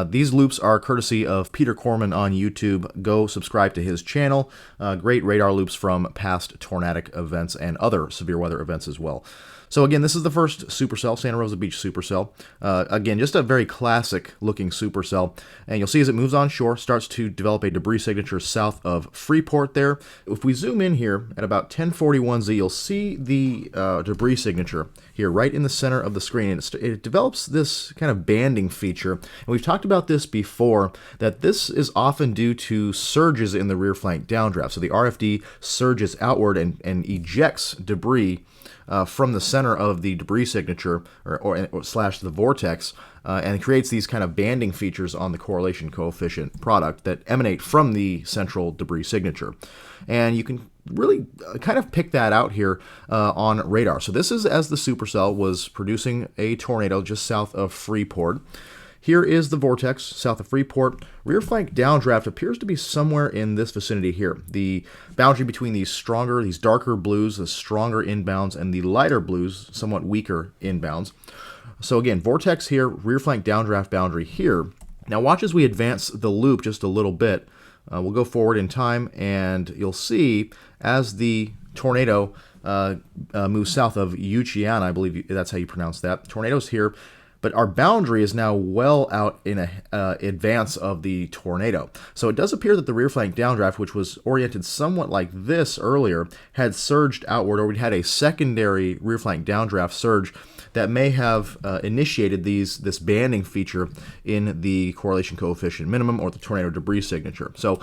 These loops are courtesy of Peter Corman on YouTube. Go subscribe to his channel. Great radar loops from past tornadic events and other severe weather events as well. So again, this is the first supercell, Santa Rosa Beach supercell. Again, just a very classic looking supercell. And you'll see as it moves on shore, starts to develop a debris signature south of Freeport there. If we zoom in here at about 1041Z, you'll see the debris signature here right in the center of the screen. And it develops this kind of banding feature. And we've talked about this before, that this is often due to surges in the rear flank downdraft. So the RFD surges outward and ejects debris from the center of the debris signature or slash the vortex, and creates these kind of banding features on the correlation coefficient product that emanate from the central debris signature. And you can really kind of pick that out here on radar. So this is as the supercell was producing a tornado just south of Freeport. Here is the vortex south of Freeport. Rear flank downdraft appears to be somewhere in this vicinity here. The boundary between these darker blues, the stronger inbounds, and the lighter blues, somewhat weaker inbounds. So again, vortex here, rear flank downdraft boundary here. Now watch as we advance the loop just a little bit. We'll go forward in time, and you'll see as the tornado moves south of Uchiana, I believe that's how you pronounce that. Tornado's here. But our boundary is now well out in advance of the tornado. So it does appear that the rear flank downdraft, which was oriented somewhat like this earlier, had surged outward, or we had a secondary rear flank downdraft surge that may have initiated this banding feature in the correlation coefficient minimum or the tornado debris signature. So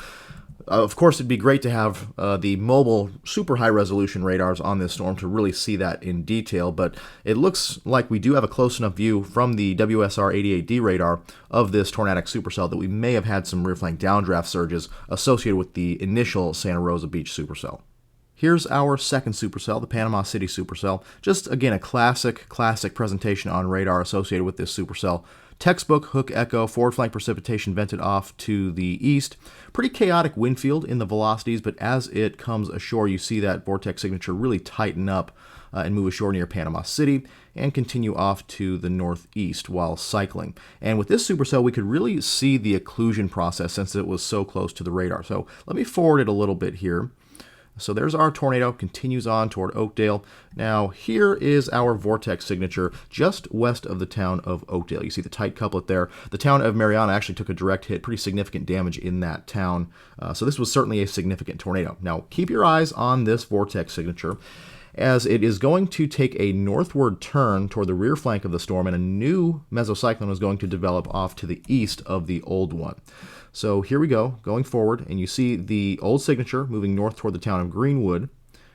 of course, it'd be great to have the mobile super high resolution radars on this storm to really see that in detail, but it looks like we do have a close enough view from the WSR-88D radar of this tornadic supercell that we may have had some rear flank downdraft surges associated with the initial Santa Rosa Beach supercell. Here's our second supercell, the Panama City supercell. Just, again, a classic presentation on radar associated with this supercell. Textbook hook echo, forward flank precipitation vented off to the east. Pretty chaotic wind field in the velocities, but as it comes ashore, you see that vortex signature really tighten up and move ashore near Panama City and continue off to the northeast while cycling. And with this supercell, we could really see the occlusion process since it was so close to the radar. So let me forward it a little bit here. So there's our tornado, continues on toward Oakdale. Now here is our vortex signature just west of the town of Oakdale. You see the tight couplet there. The town of Mariana actually took a direct hit, pretty significant damage in that town. So this was certainly a significant tornado. Now keep your eyes on this vortex signature, as it is going to take a northward turn toward the rear flank of the storm, and a new mesocyclone is going to develop off to the east of the old one. So here we go, going forward, and you see the old signature moving north toward the town of Greenwood,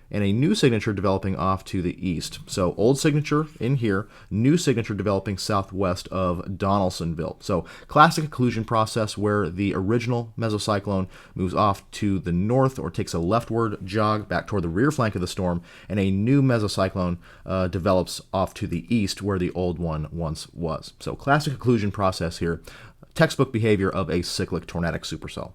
and a new signature developing off to the east. So old signature in here, new signature developing southwest of Donaldsonville. So classic occlusion process where the original mesocyclone moves off to the north or takes a leftward jog back toward the rear flank of the storm, and a new mesocyclone develops off to the east where the old one once was. So classic occlusion process here. Textbook behavior of a cyclic tornadic supercell.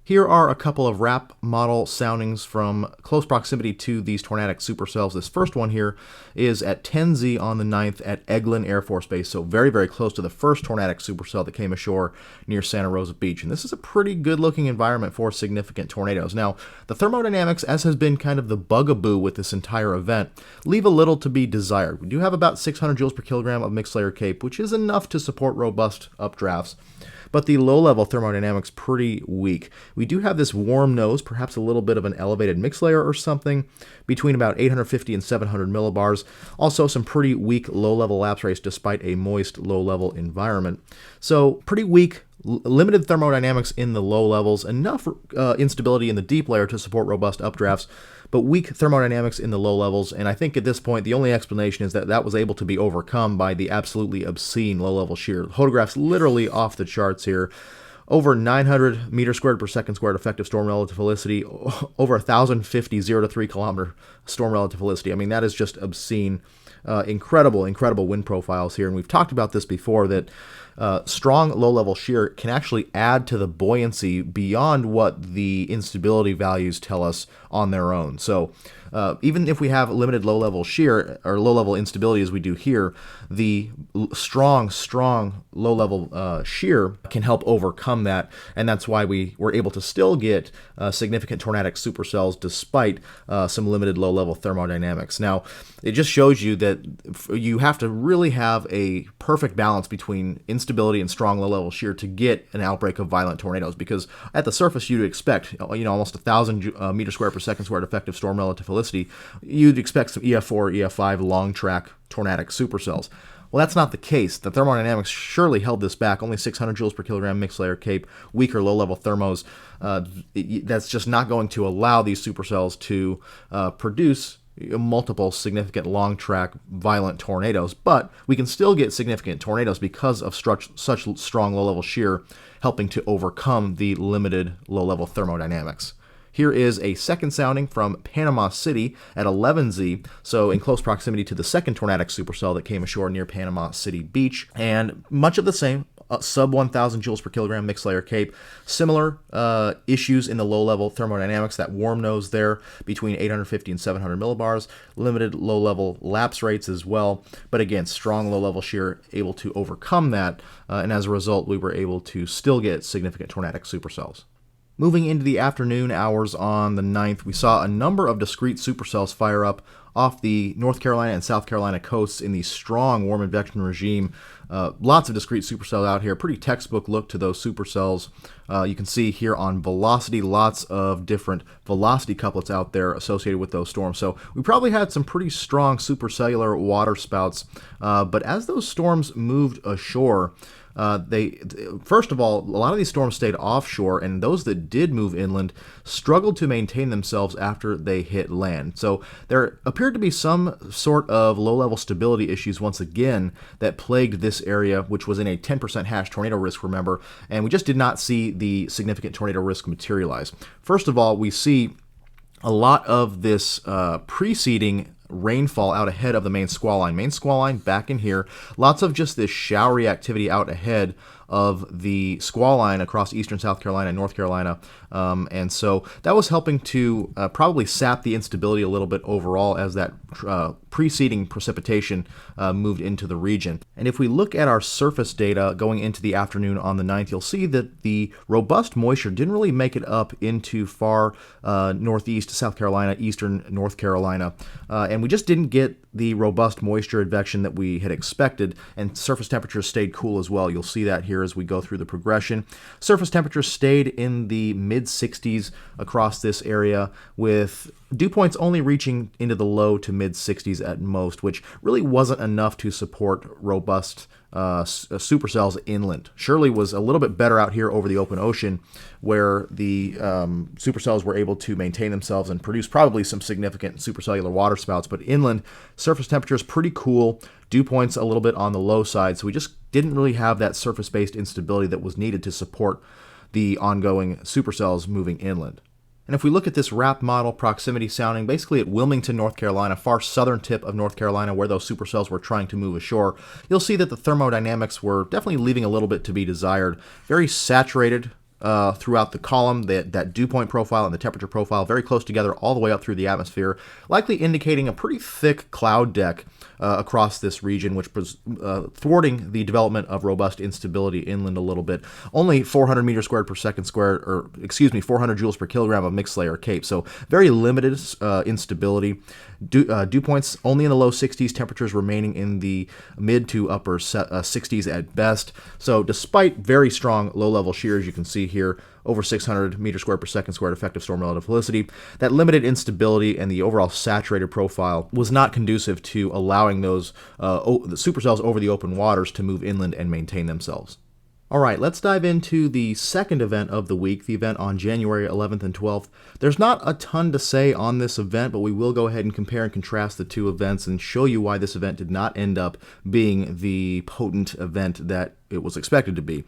Here are a couple of RAP model soundings from close proximity to these tornadic supercells. This first one here is at 10Z on the 9th at Eglin Air Force Base, so very, very close to the first tornadic supercell that came ashore near Santa Rosa Beach. And this is a pretty good-looking environment for significant tornadoes. Now, the thermodynamics, as has been kind of the bugaboo with this entire event, leave a little to be desired. We do have about 600 joules per kilogram of mixed layer CAPE, which is enough to support robust updrafts. But the low-level thermodynamics pretty weak. We do have this warm nose, perhaps a little bit of an elevated mixed layer or something, between about 850 and 700 millibars. Also some pretty weak low-level lapse rates despite a moist low-level environment. So pretty weak, limited thermodynamics in the low levels, enough instability in the deep layer to support robust updrafts, but weak thermodynamics in the low levels. And I think at this point, the only explanation is that that was able to be overcome by the absolutely obscene low-level shear. Photographs literally off the charts here. Over 900 meters squared per second squared effective storm relative velocity, over 1,050 0 to 3 kilometer storm relative velocity. I mean, that is just obscene. Incredible wind profiles here. And we've talked about this before, that strong low-level shear can actually add to the buoyancy beyond what the instability values tell us on their own. So even if we have limited low-level shear or low-level instability as we do here, the strong low-level shear can help overcome that, and that's why we were able to still get significant tornadic supercells despite some limited low-level thermodynamics. Now, it just shows you that you have to really have a perfect balance between instability and strong low-level shear to get an outbreak of violent tornadoes, because at the surface you'd expect, almost 1,000 meters squared per second squared effective storm relative velocity. You'd expect some EF4, EF5 long track tornadic supercells. Well, that's not the case. The thermodynamics surely held this back. Only 600 joules per kilogram mixed layer CAPE, weaker low-level thermos. That's just not going to allow these supercells to produce multiple significant long-track violent tornadoes, but we can still get significant tornadoes because of such strong low-level shear helping to overcome the limited low-level thermodynamics. Here is a second sounding from Panama City at 11Z, so in close proximity to the second tornadic supercell that came ashore near Panama City Beach, and much of the same. Sub 1,000 joules per kilogram mixed layer CAPE. Similar issues in the low-level thermodynamics, that warm nose there between 850 and 700 millibars, limited low-level lapse rates as well, but again, strong low-level shear able to overcome that, and as a result, we were able to still get significant tornadic supercells. Moving into the afternoon hours on the 9th, we saw a number of discrete supercells fire up off the North Carolina and South Carolina coasts in the strong warm advection regime. Lots of discrete supercells out here. Pretty textbook look to those supercells. You can see here on velocity, lots of different velocity couplets out there associated with those storms. So we probably had some pretty strong supercellular water spouts. But as those storms moved ashore, first of all, a lot of these storms stayed offshore, and those that did move inland struggled to maintain themselves after they hit land. So there appeared to be some sort of low-level stability issues once again that plagued this area, which was in a 10% hash tornado risk, remember, and we just did not see the significant tornado risk materialize. First of all, we see a lot of this preceding rainfall out ahead of the main squall line. Main squall line back in here. Lots of just this showery activity out ahead of the squall line across eastern South Carolina and North Carolina. And so that was helping to probably sap the instability a little bit overall as that preceding precipitation moved into the region. And if we look at our surface data going into the afternoon on the 9th, you'll see that the robust moisture didn't really make it up into far northeast South Carolina, eastern North Carolina. And we just didn't get the robust moisture advection that we had expected, and surface temperatures stayed cool as well. You'll see that here as we go through the progression. Surface temperatures stayed in the mid-60s across this area, with dew points only reaching into the low to mid-60s at most, which really wasn't enough to support robust supercells inland. Shirley was a little bit better out here over the open ocean, where the supercells were able to maintain themselves and produce probably some significant supercellular water spouts. But inland, surface temperatures pretty cool, dew points a little bit on the low side, so we just didn't really have that surface-based instability that was needed to support the ongoing supercells moving inland. And if we look at this RAP model proximity sounding, basically at Wilmington, North Carolina, far southern tip of North Carolina, where those supercells were trying to move ashore, you'll see that the thermodynamics were definitely leaving a little bit to be desired. Very saturated throughout the column, that dew point profile and the temperature profile very close together all the way up through the atmosphere, likely indicating a pretty thick cloud deck across this region, which was thwarting the development of robust instability inland a little bit. Only 400 meters squared per second squared, 400 joules per kilogram of mixed layer CAPE. So very limited instability. Dew points only in the low 60s, temperatures remaining in the mid to upper 60s at best. So despite very strong low-level shear, as you can see here, over 600 meters squared per second squared effective storm relative velocity, that limited instability and the overall saturated profile was not conducive to allowing those the supercells over the open waters to move inland and maintain themselves. All right, let's dive into the second event of the week, the event on January 11th and 12th. There's not a ton to say on this event, but we will go ahead and compare and contrast the two events and show you why this event did not end up being the potent event that it was expected to be.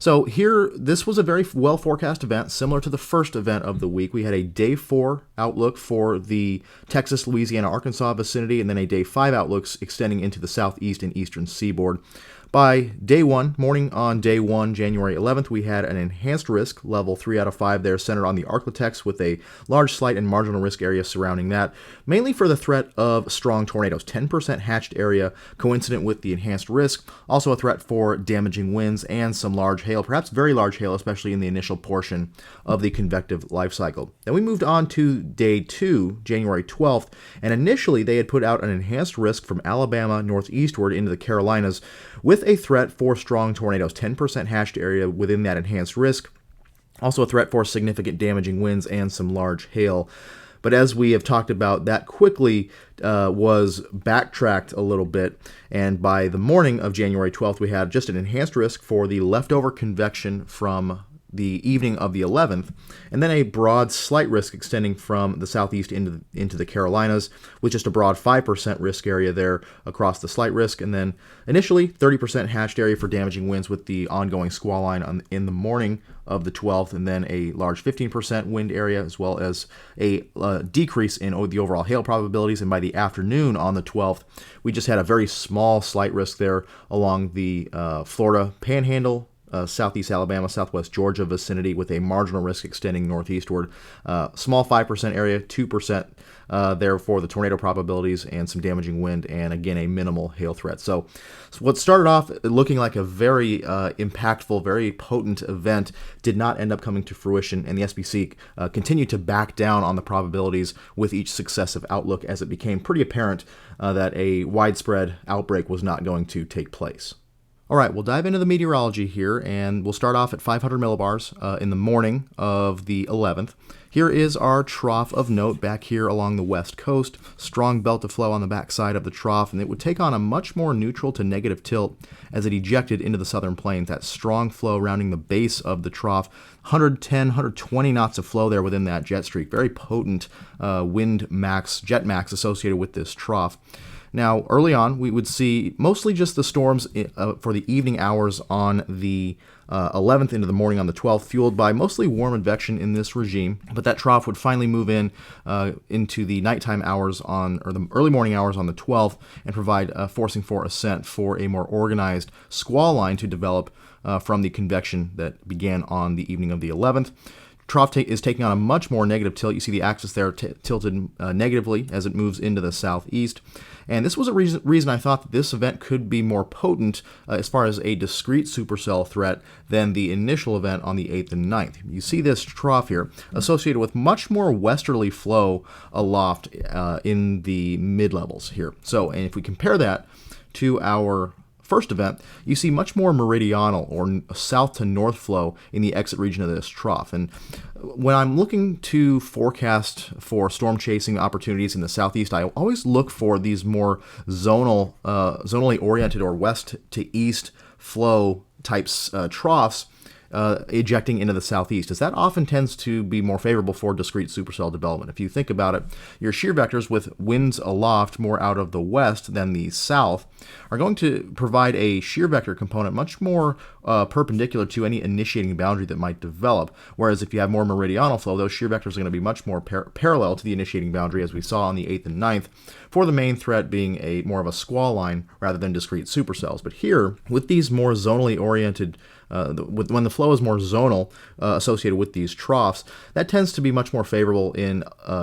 So here, this was a very well forecast event, similar to the first event of the week. We had a day 4 outlook for the Texas, Louisiana, Arkansas vicinity, and then a day 5 outlooks extending into the southeast and eastern seaboard. By day 1, morning on day 1, January 11th, we had an enhanced risk, level 3 out of 5 there, centered on the Arklatex with a large, slight, and marginal risk area surrounding that, mainly for the threat of strong tornadoes. 10% hatched area coincident with the enhanced risk. Also a threat for damaging winds and some large hail, perhaps very large hail, especially in the initial portion of the convective life cycle. Then we moved on to day 2, January 12th, and initially they had put out an enhanced risk from Alabama northeastward into the Carolinas, with a threat for strong tornadoes, 10% hatched area within that enhanced risk. Also a threat for significant damaging winds and some large hail. But as we have talked about, that quickly was backtracked a little bit, and by the morning of January 12th, we had just an enhanced risk for the leftover convection from the evening of the 11th, and then a broad slight risk extending from the southeast into the Carolinas, with just a broad 5% risk area there across the slight risk, and then initially 30% hatched area for damaging winds with the ongoing squall line in the morning of the 12th, and then a large 15% wind area, as well as a decrease in the overall hail probabilities. And by the afternoon on the 12th, we just had a very small slight risk there along the Florida Panhandle, southeast Alabama, southwest Georgia vicinity, with a marginal risk extending northeastward. Small 5% area, 2% there for the tornado probabilities and some damaging wind, and again a minimal hail threat. So what started off looking like a very impactful, very potent event did not end up coming to fruition, and the SPC continued to back down on the probabilities with each successive outlook, as it became pretty apparent that a widespread outbreak was not going to take place. All right, we'll dive into the meteorology here, and we'll start off at 500 millibars in the morning of the 11th. Here is our trough of note back here along the west coast. Strong belt of flow on the backside of the trough, and it would take on a much more neutral to negative tilt as it ejected into the southern plains. That strong flow rounding the base of the trough, 110, 120 knots of flow there within that jet streak. Very potent jet max associated with this trough. Now, early on, we would see mostly just the storms for the evening hours on the 11th into the morning on the 12th, fueled by mostly warm advection in this regime. But that trough would finally move into the nighttime hours or the early morning hours on the 12th and provide forcing for ascent for a more organized squall line to develop from the convection that began on the evening of the 11th. Trough is taking on a much more negative tilt. You see the axis there tilted negatively as it moves into the southeast. And this was a reason I thought that this event could be more potent as far as a discrete supercell threat than the initial event on the 8th and 9th. You see this trough here associated with much more westerly flow aloft in the mid-levels here. So, and if we compare that to our first event, you see much more meridional or south to north flow in the exit region of this trough. And when I'm looking to forecast for storm chasing opportunities in the southeast, I always look for these more zonally oriented or west to east flow types troughs ejecting into the southeast, as that often tends to be more favorable for discrete supercell development. If you think about it, your shear vectors with winds aloft more out of the west than the south are going to provide a shear vector component much more perpendicular to any initiating boundary that might develop, whereas if you have more meridional flow, those shear vectors are going to be much more parallel to the initiating boundary, as we saw on the 8th and 9th, for the main threat being more of a squall line rather than discrete supercells. But here, with these more zonally oriented when the flow is more zonal associated with these troughs, that tends to be much more favorable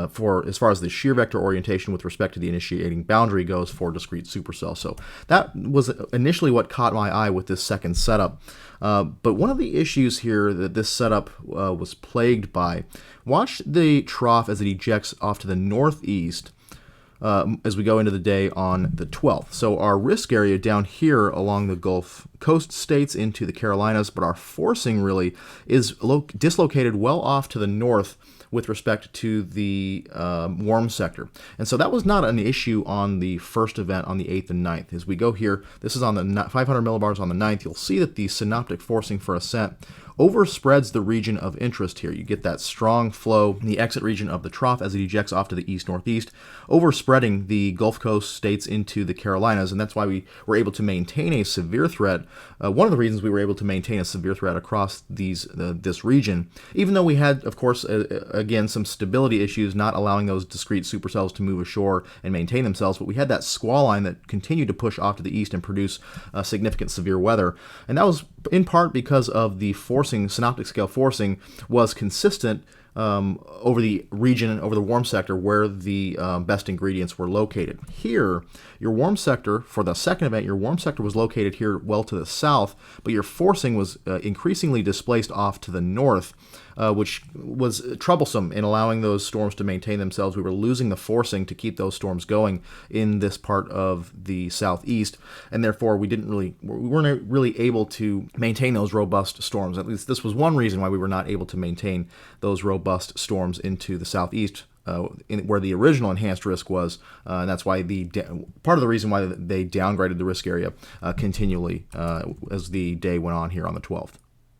for as far as the shear vector orientation with respect to the initiating boundary goes for discrete supercells. So that was initially what caught my eye with this second setup. But one of the issues here that this setup was plagued by, watch the trough as it ejects off to the northeast as we go into the day on the 12th. So our risk area down here along the Gulf Coast states into the Carolinas, but our forcing really is dislocated well off to the north with respect to the warm sector. And so that was not an issue on the first event on the 8th and 9th. As we go here, this is on the 500 millibars on the 9th, you'll see that the synoptic forcing for ascent overspreads the region of interest here. You get that strong flow in the exit region of the trough as it ejects off to the east-northeast, overspreading the Gulf Coast states into the Carolinas, and that's why we were able to maintain a severe threat. One of the reasons we were able to maintain a severe threat across this region, even though we had, of course, again, some stability issues not allowing those discrete supercells to move ashore and maintain themselves, but we had that squall line that continued to push off to the east and produce significant severe weather. And that was in part because of the synoptic scale forcing was consistent over the region, over the warm sector where the best ingredients were located. Here, your warm sector, for the second event, your warm sector was located here well to the south, but your forcing was increasingly displaced off to the north, which was troublesome in allowing those storms to maintain themselves. We were losing the forcing to keep those storms going in this part of the southeast, and therefore we weren't really able to maintain those robust storms. At least this was one reason why we were not able to maintain those robust storms into the southeast, where the original enhanced risk was, and that's why part of the reason why they downgraded the risk area continually as the day went on here on the 12th.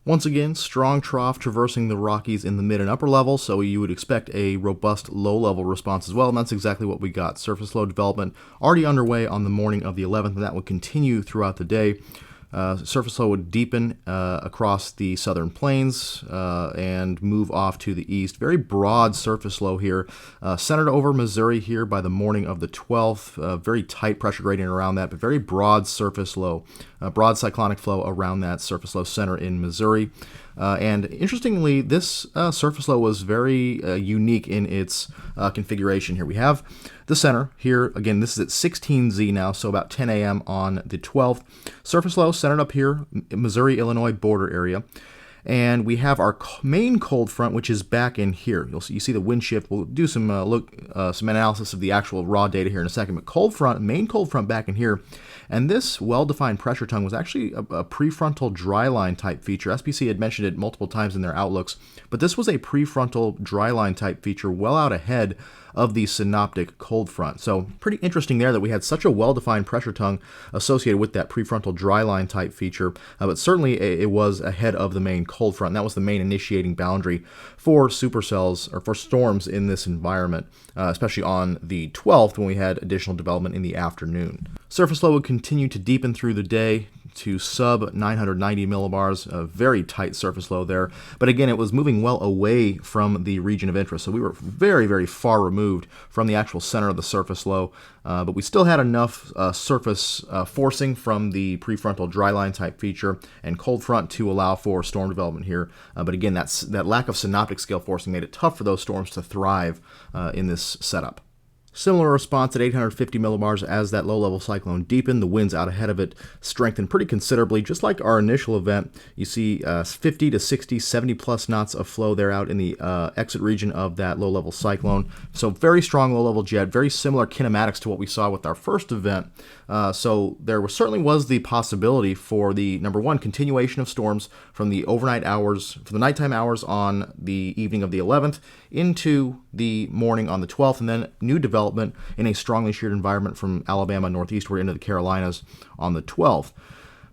Once again, strong trough traversing the Rockies in the mid and upper levels, so you would expect a robust low-level response as well, and that's exactly what we got. Surface low development already underway on the morning of the 11th, and that would continue throughout the day. Surface low would deepen across the southern plains and move off to the east. Very broad surface low here, centered over Missouri here by the morning of the 12th. Very tight pressure gradient around that, but very broad surface low, broad cyclonic flow around that surface low center in Missouri. And interestingly, this surface low was very unique in its configuration here. We have the center here. Again, this is at 16Z now, so about 10 a.m. on the 12th. Surface low centered up here, Missouri-Illinois border area. And we have our main cold front, which is back in here. You see the wind shift. We'll do some analysis of the actual raw data here in a second. But main cold front back in here. And this well-defined pressure tongue was actually a prefrontal dry line type feature. SPC had mentioned it multiple times in their outlooks, but this was a prefrontal dry line type feature well out ahead of the synoptic cold front. So pretty interesting there that we had such a well-defined pressure tongue associated with that prefrontal dry line type feature, but certainly it was ahead of the main cold front. And that was the main initiating boundary for supercells or for storms in this environment, especially on the 12th when we had additional development in the afternoon. Surface low would continue to deepen through the day to sub 990 millibars, a very tight surface low there. But again, it was moving well away from the region of interest. So we were very, very far removed from the actual center of the surface low. But we still had enough surface forcing from the prefrontal dry line type feature and cold front to allow for storm development here. But again, that lack of synoptic scale forcing made it tough for those storms to thrive in this setup. Similar response at 850 millibars as that low-level cyclone deepened. The winds out ahead of it strengthened pretty considerably. Just like our initial event, you see 50 to 60, 70-plus knots of flow there out in the exit region of that low-level cyclone. So very strong low-level jet, very similar kinematics to what we saw with our first event. So there certainly was the possibility for the, number one, continuation of storms from the overnight hours, from the nighttime hours on the evening of the 11th into the morning on the 12th, and then new development in a strongly sheared environment from Alabama northeastward into the Carolinas on the 12th.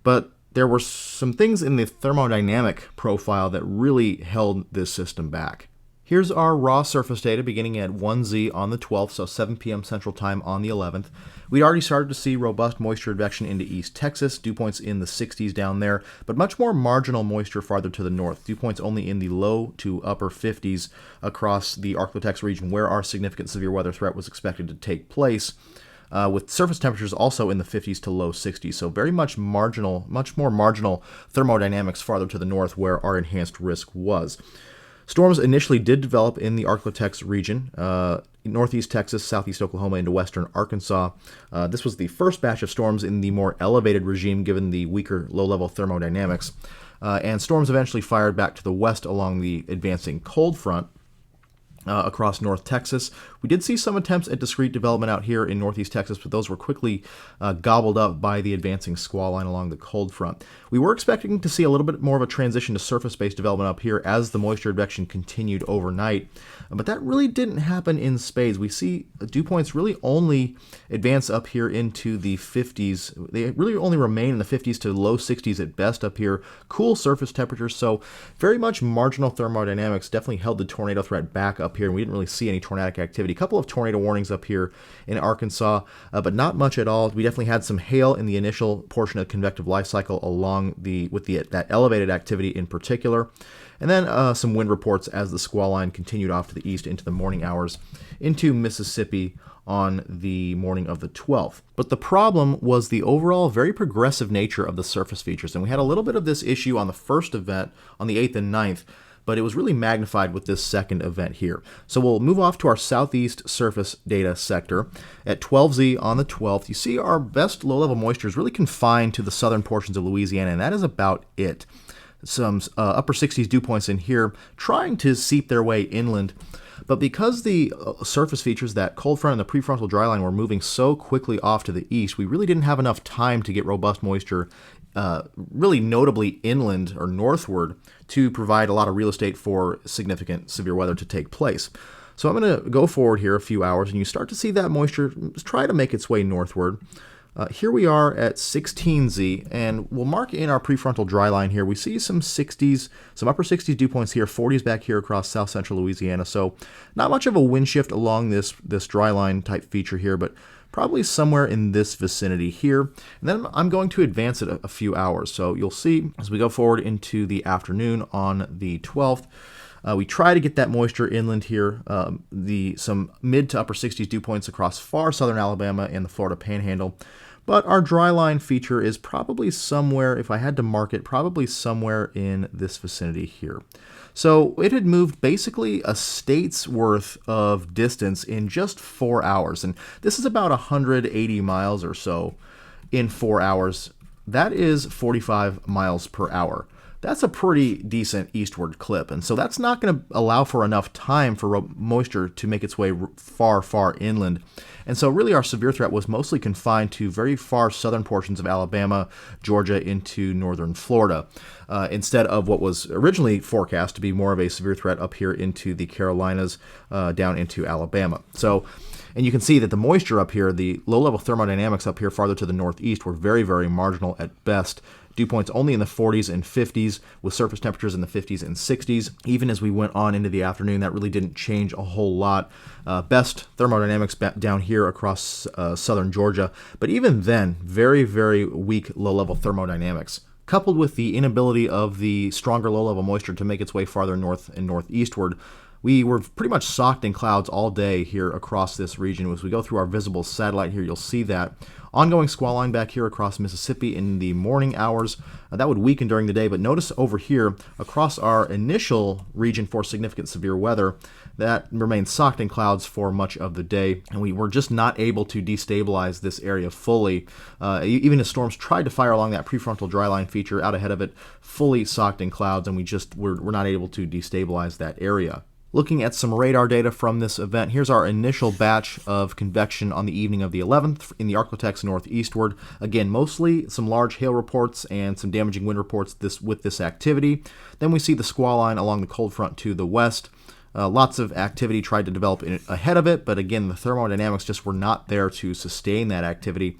But there were some things in the thermodynamic profile that really held this system back. Here's our raw surface data beginning at 1Z on the 12th, so 7 p.m. Central Time on the 11th. We'd already started to see robust moisture advection into East Texas, dew points in the 60s down there, but much more marginal moisture farther to the north, dew points only in the low to upper 50s across the Arklatex region where our significant severe weather threat was expected to take place. With surface temperatures also in the 50s to low 60s, so very much marginal, much more marginal thermodynamics farther to the north where our enhanced risk was. Storms initially did develop in the Arklatex region, northeast Texas, southeast Oklahoma, into western Arkansas. This was the first batch of storms in the more elevated regime given the weaker low-level thermodynamics. And storms eventually fired back to the west along the advancing cold front. Across North Texas. We did see some attempts at discrete development out here in Northeast Texas, but those were quickly gobbled up by the advancing squall line along the cold front. We were expecting to see a little bit more of a transition to surface-based development up here as the moisture advection continued overnight, but that really didn't happen in spades. We see dew points really only advance up here into the 50s. They really only remain in the 50s to low 60s at best up here. Cool surface temperatures, so very much marginal thermodynamics definitely held the tornado threat back up here, and we didn't really see any tornadic activity. A couple of tornado warnings up here in Arkansas, but not much at all. We definitely had some hail in the initial portion of the convective life cycle along that elevated activity in particular, and then some wind reports as the squall line continued off to the east into the morning hours into Mississippi on the morning of the 12th. But the problem was the overall very progressive nature of the surface features, and we had a little bit of this issue on the first event on the 8th and 9th, but it was really magnified with this second event here. So we'll move off to our southeast surface data sector. At 12Z on the 12th, you see our best low-level moisture is really confined to the southern portions of Louisiana, and that is about it. Some upper 60s dew points in here trying to seep their way inland. But because the surface features, that cold front and the prefrontal dry line, were moving so quickly off to the east, we really didn't have enough time to get robust moisture really notably inland or northward to provide a lot of real estate for significant severe weather to take place. So I'm going to go forward here a few hours, and you start to see that moisture try to make its way northward. Here we are at 16Z, and we'll mark in our prefrontal dry line here. We see some 60s, some upper 60s dew points here, 40s back here across south central Louisiana. So not much of a wind shift along this dry line type feature here, but probably somewhere in this vicinity here. And then I'm going to advance it a few hours. So you'll see as we go forward into the afternoon on the 12th, we try to get that moisture inland here, some mid to upper 60s dew points across far southern Alabama and the Florida Panhandle. But our dry line feature is probably somewhere, if I had to mark it, probably somewhere in this vicinity here. So it had moved basically a state's worth of distance in just 4 hours. And this is about 180 miles or so in 4 hours. That is 45 miles per hour. that's a pretty decent eastward clip. And so that's not going to allow for enough time for moisture to make its way far, far inland. And so really our severe threat was mostly confined to very far southern portions of Alabama, Georgia, into northern Florida, instead of what was originally forecast to be more of a severe threat up here into the Carolinas, down into Alabama. So, and you can see that the moisture up here, the low-level thermodynamics up here farther to the northeast were very, very marginal at best. Dew points only in the 40s and 50s, with surface temperatures in the 50s and 60s. Even as we went on into the afternoon, that really didn't change a whole lot. Best thermodynamics down here across southern Georgia, but even then, very, very weak low-level thermodynamics. Coupled with the inability of the stronger low-level moisture to make its way farther north and northeastward, we were pretty much socked in clouds all day here across this region. As we go through our visible satellite here, you'll see that. Ongoing squall line back here across Mississippi in the morning hours. That would weaken during the day, but notice over here across our initial region for significant severe weather, that remained socked in clouds for much of the day, and we were just not able to destabilize this area fully. Even as storms tried to fire along that prefrontal dry line feature out ahead of it, fully socked in clouds, and we just were not able to destabilize that area. Looking at some radar data from this event, here's our initial batch of convection on the evening of the 11th in the Arklatex northeastward. Again, mostly some large hail reports and some damaging wind reports with this activity. Then we see the squall line along the cold front to the west. Lots of activity tried to develop ahead of it, but again, the thermodynamics just were not there to sustain that activity.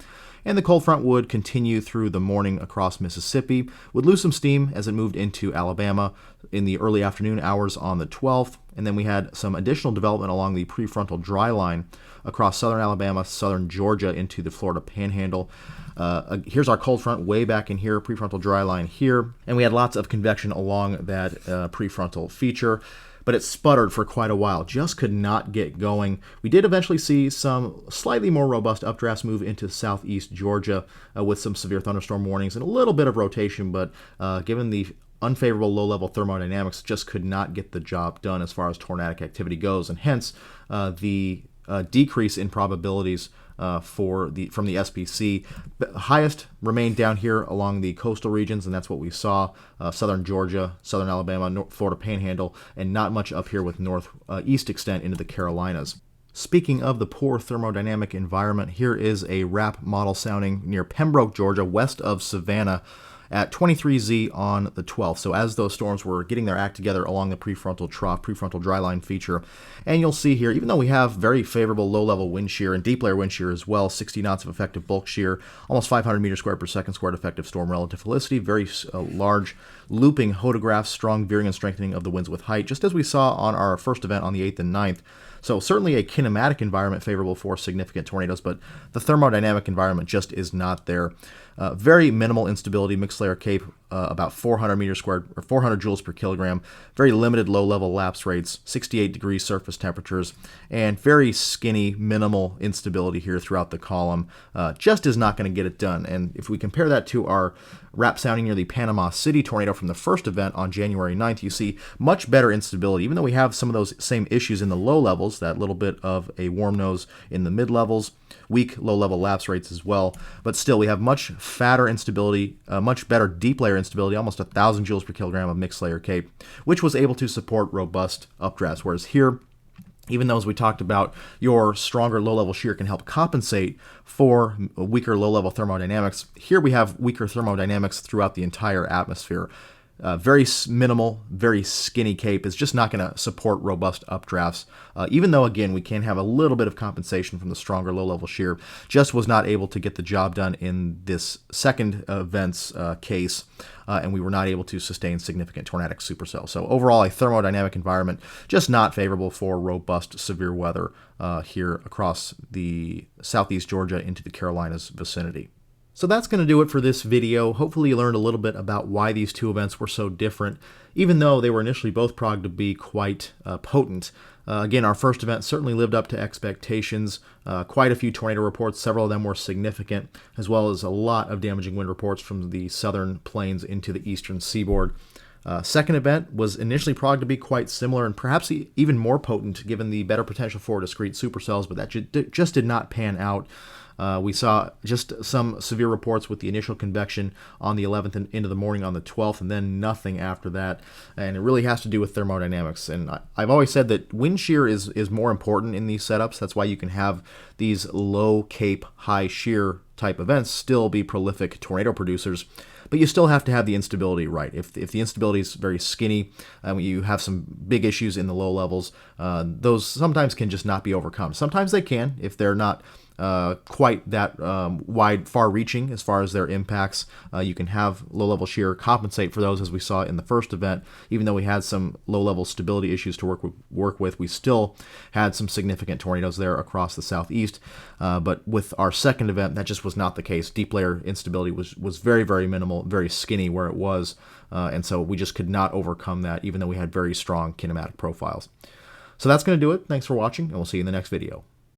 And the cold front would continue through the morning across Mississippi, would lose some steam as it moved into Alabama in the early afternoon hours on the 12th. And then we had some additional development along the prefrontal dry line across southern Alabama, southern Georgia into the Florida Panhandle. Here's our cold front way back in here, prefrontal dry line here. And we had lots of convection along that prefrontal feature, but it sputtered for quite a while, just could not get going. We did eventually see some slightly more robust updrafts move into southeast Georgia with some severe thunderstorm warnings and a little bit of rotation, but given the unfavorable low-level thermodynamics, just could not get the job done as far as tornadic activity goes, and hence the decrease in probabilities from the SPC. Highest remained down here along the coastal regions, and that's what we saw. Southern Georgia, southern Alabama, Florida Panhandle, and not much up here with northeast extent into the Carolinas. Speaking of the poor thermodynamic environment, here is a RAP model sounding near Pembroke, Georgia, west of Savannah, at 23Z on the 12th. So as those storms were getting their act together along the prefrontal trough, prefrontal dry line feature, and you'll see here, even though we have very favorable low-level wind shear and deep layer wind shear as well, 60 knots of effective bulk shear, almost 500 meters squared per second squared effective storm relative velocity, very large looping hodographs, strong veering and strengthening of the winds with height, just as we saw on our first event on the 8th and 9th. So certainly a kinematic environment favorable for significant tornadoes, but the thermodynamic environment just is not there. Very minimal instability, mixed layer CAPE, about 400 meters squared, or 400 joules per kilogram. Very limited low-level lapse rates, 68 degrees surface temperatures, and very skinny, minimal instability here throughout the column. Just is not going to get it done. And if we compare that to our RAP sounding near the Panama City tornado from the first event on January 9th, you see much better instability. Even though we have some of those same issues in the low levels, that little bit of a warm nose in the mid levels, weak low-level lapse rates as well, but still we have much fatter instability, much better deep layer instability, almost 1,000 joules per kilogram of mixed layer CAPE, which was able to support robust updrafts, whereas here, even though, as we talked about, your stronger low-level shear can help compensate for weaker low-level thermodynamics, here we have weaker thermodynamics throughout the entire atmosphere. Very minimal, very skinny CAPE is just not going to support robust updrafts, even though, again, we can have a little bit of compensation from the stronger low-level shear. Just was not able to get the job done in this second event's case, and we were not able to sustain significant tornadic supercells. So overall, a thermodynamic environment just not favorable for robust severe weather here across the southeast Georgia into the Carolinas vicinity. So that's going to do it for this video. Hopefully you learned a little bit about why these two events were so different, even though they were initially both progged to be quite potent. Again, our first event certainly lived up to expectations. Quite a few tornado reports, several of them were significant, as well as a lot of damaging wind reports from the southern plains into the eastern seaboard. Second event was initially progged to be quite similar and perhaps even more potent given the better potential for discrete supercells, but that just did not pan out. We saw just some severe reports with the initial convection on the 11th and into the morning on the 12th, and then nothing after that. And it really has to do with thermodynamics. And I've always said that wind shear is more important in these setups. That's why you can have these low cape, high shear type events still be prolific tornado producers, but you still have to have the instability right. If the instability is very skinny, you have some big issues in the low levels, those sometimes can just not be overcome. Sometimes they can if they're not quite that wide, far-reaching as far as their impacts. You can have low-level shear compensate for those, as we saw in the first event. Even though we had some low-level stability issues to work with, we still had some significant tornadoes there across the southeast. But with our second event, that just was not the case. Deep layer instability was very, very minimal, very skinny where it was, and so we just could not overcome that, even though we had very strong kinematic profiles. So that's going to do it. Thanks for watching, and we'll see you in the next video.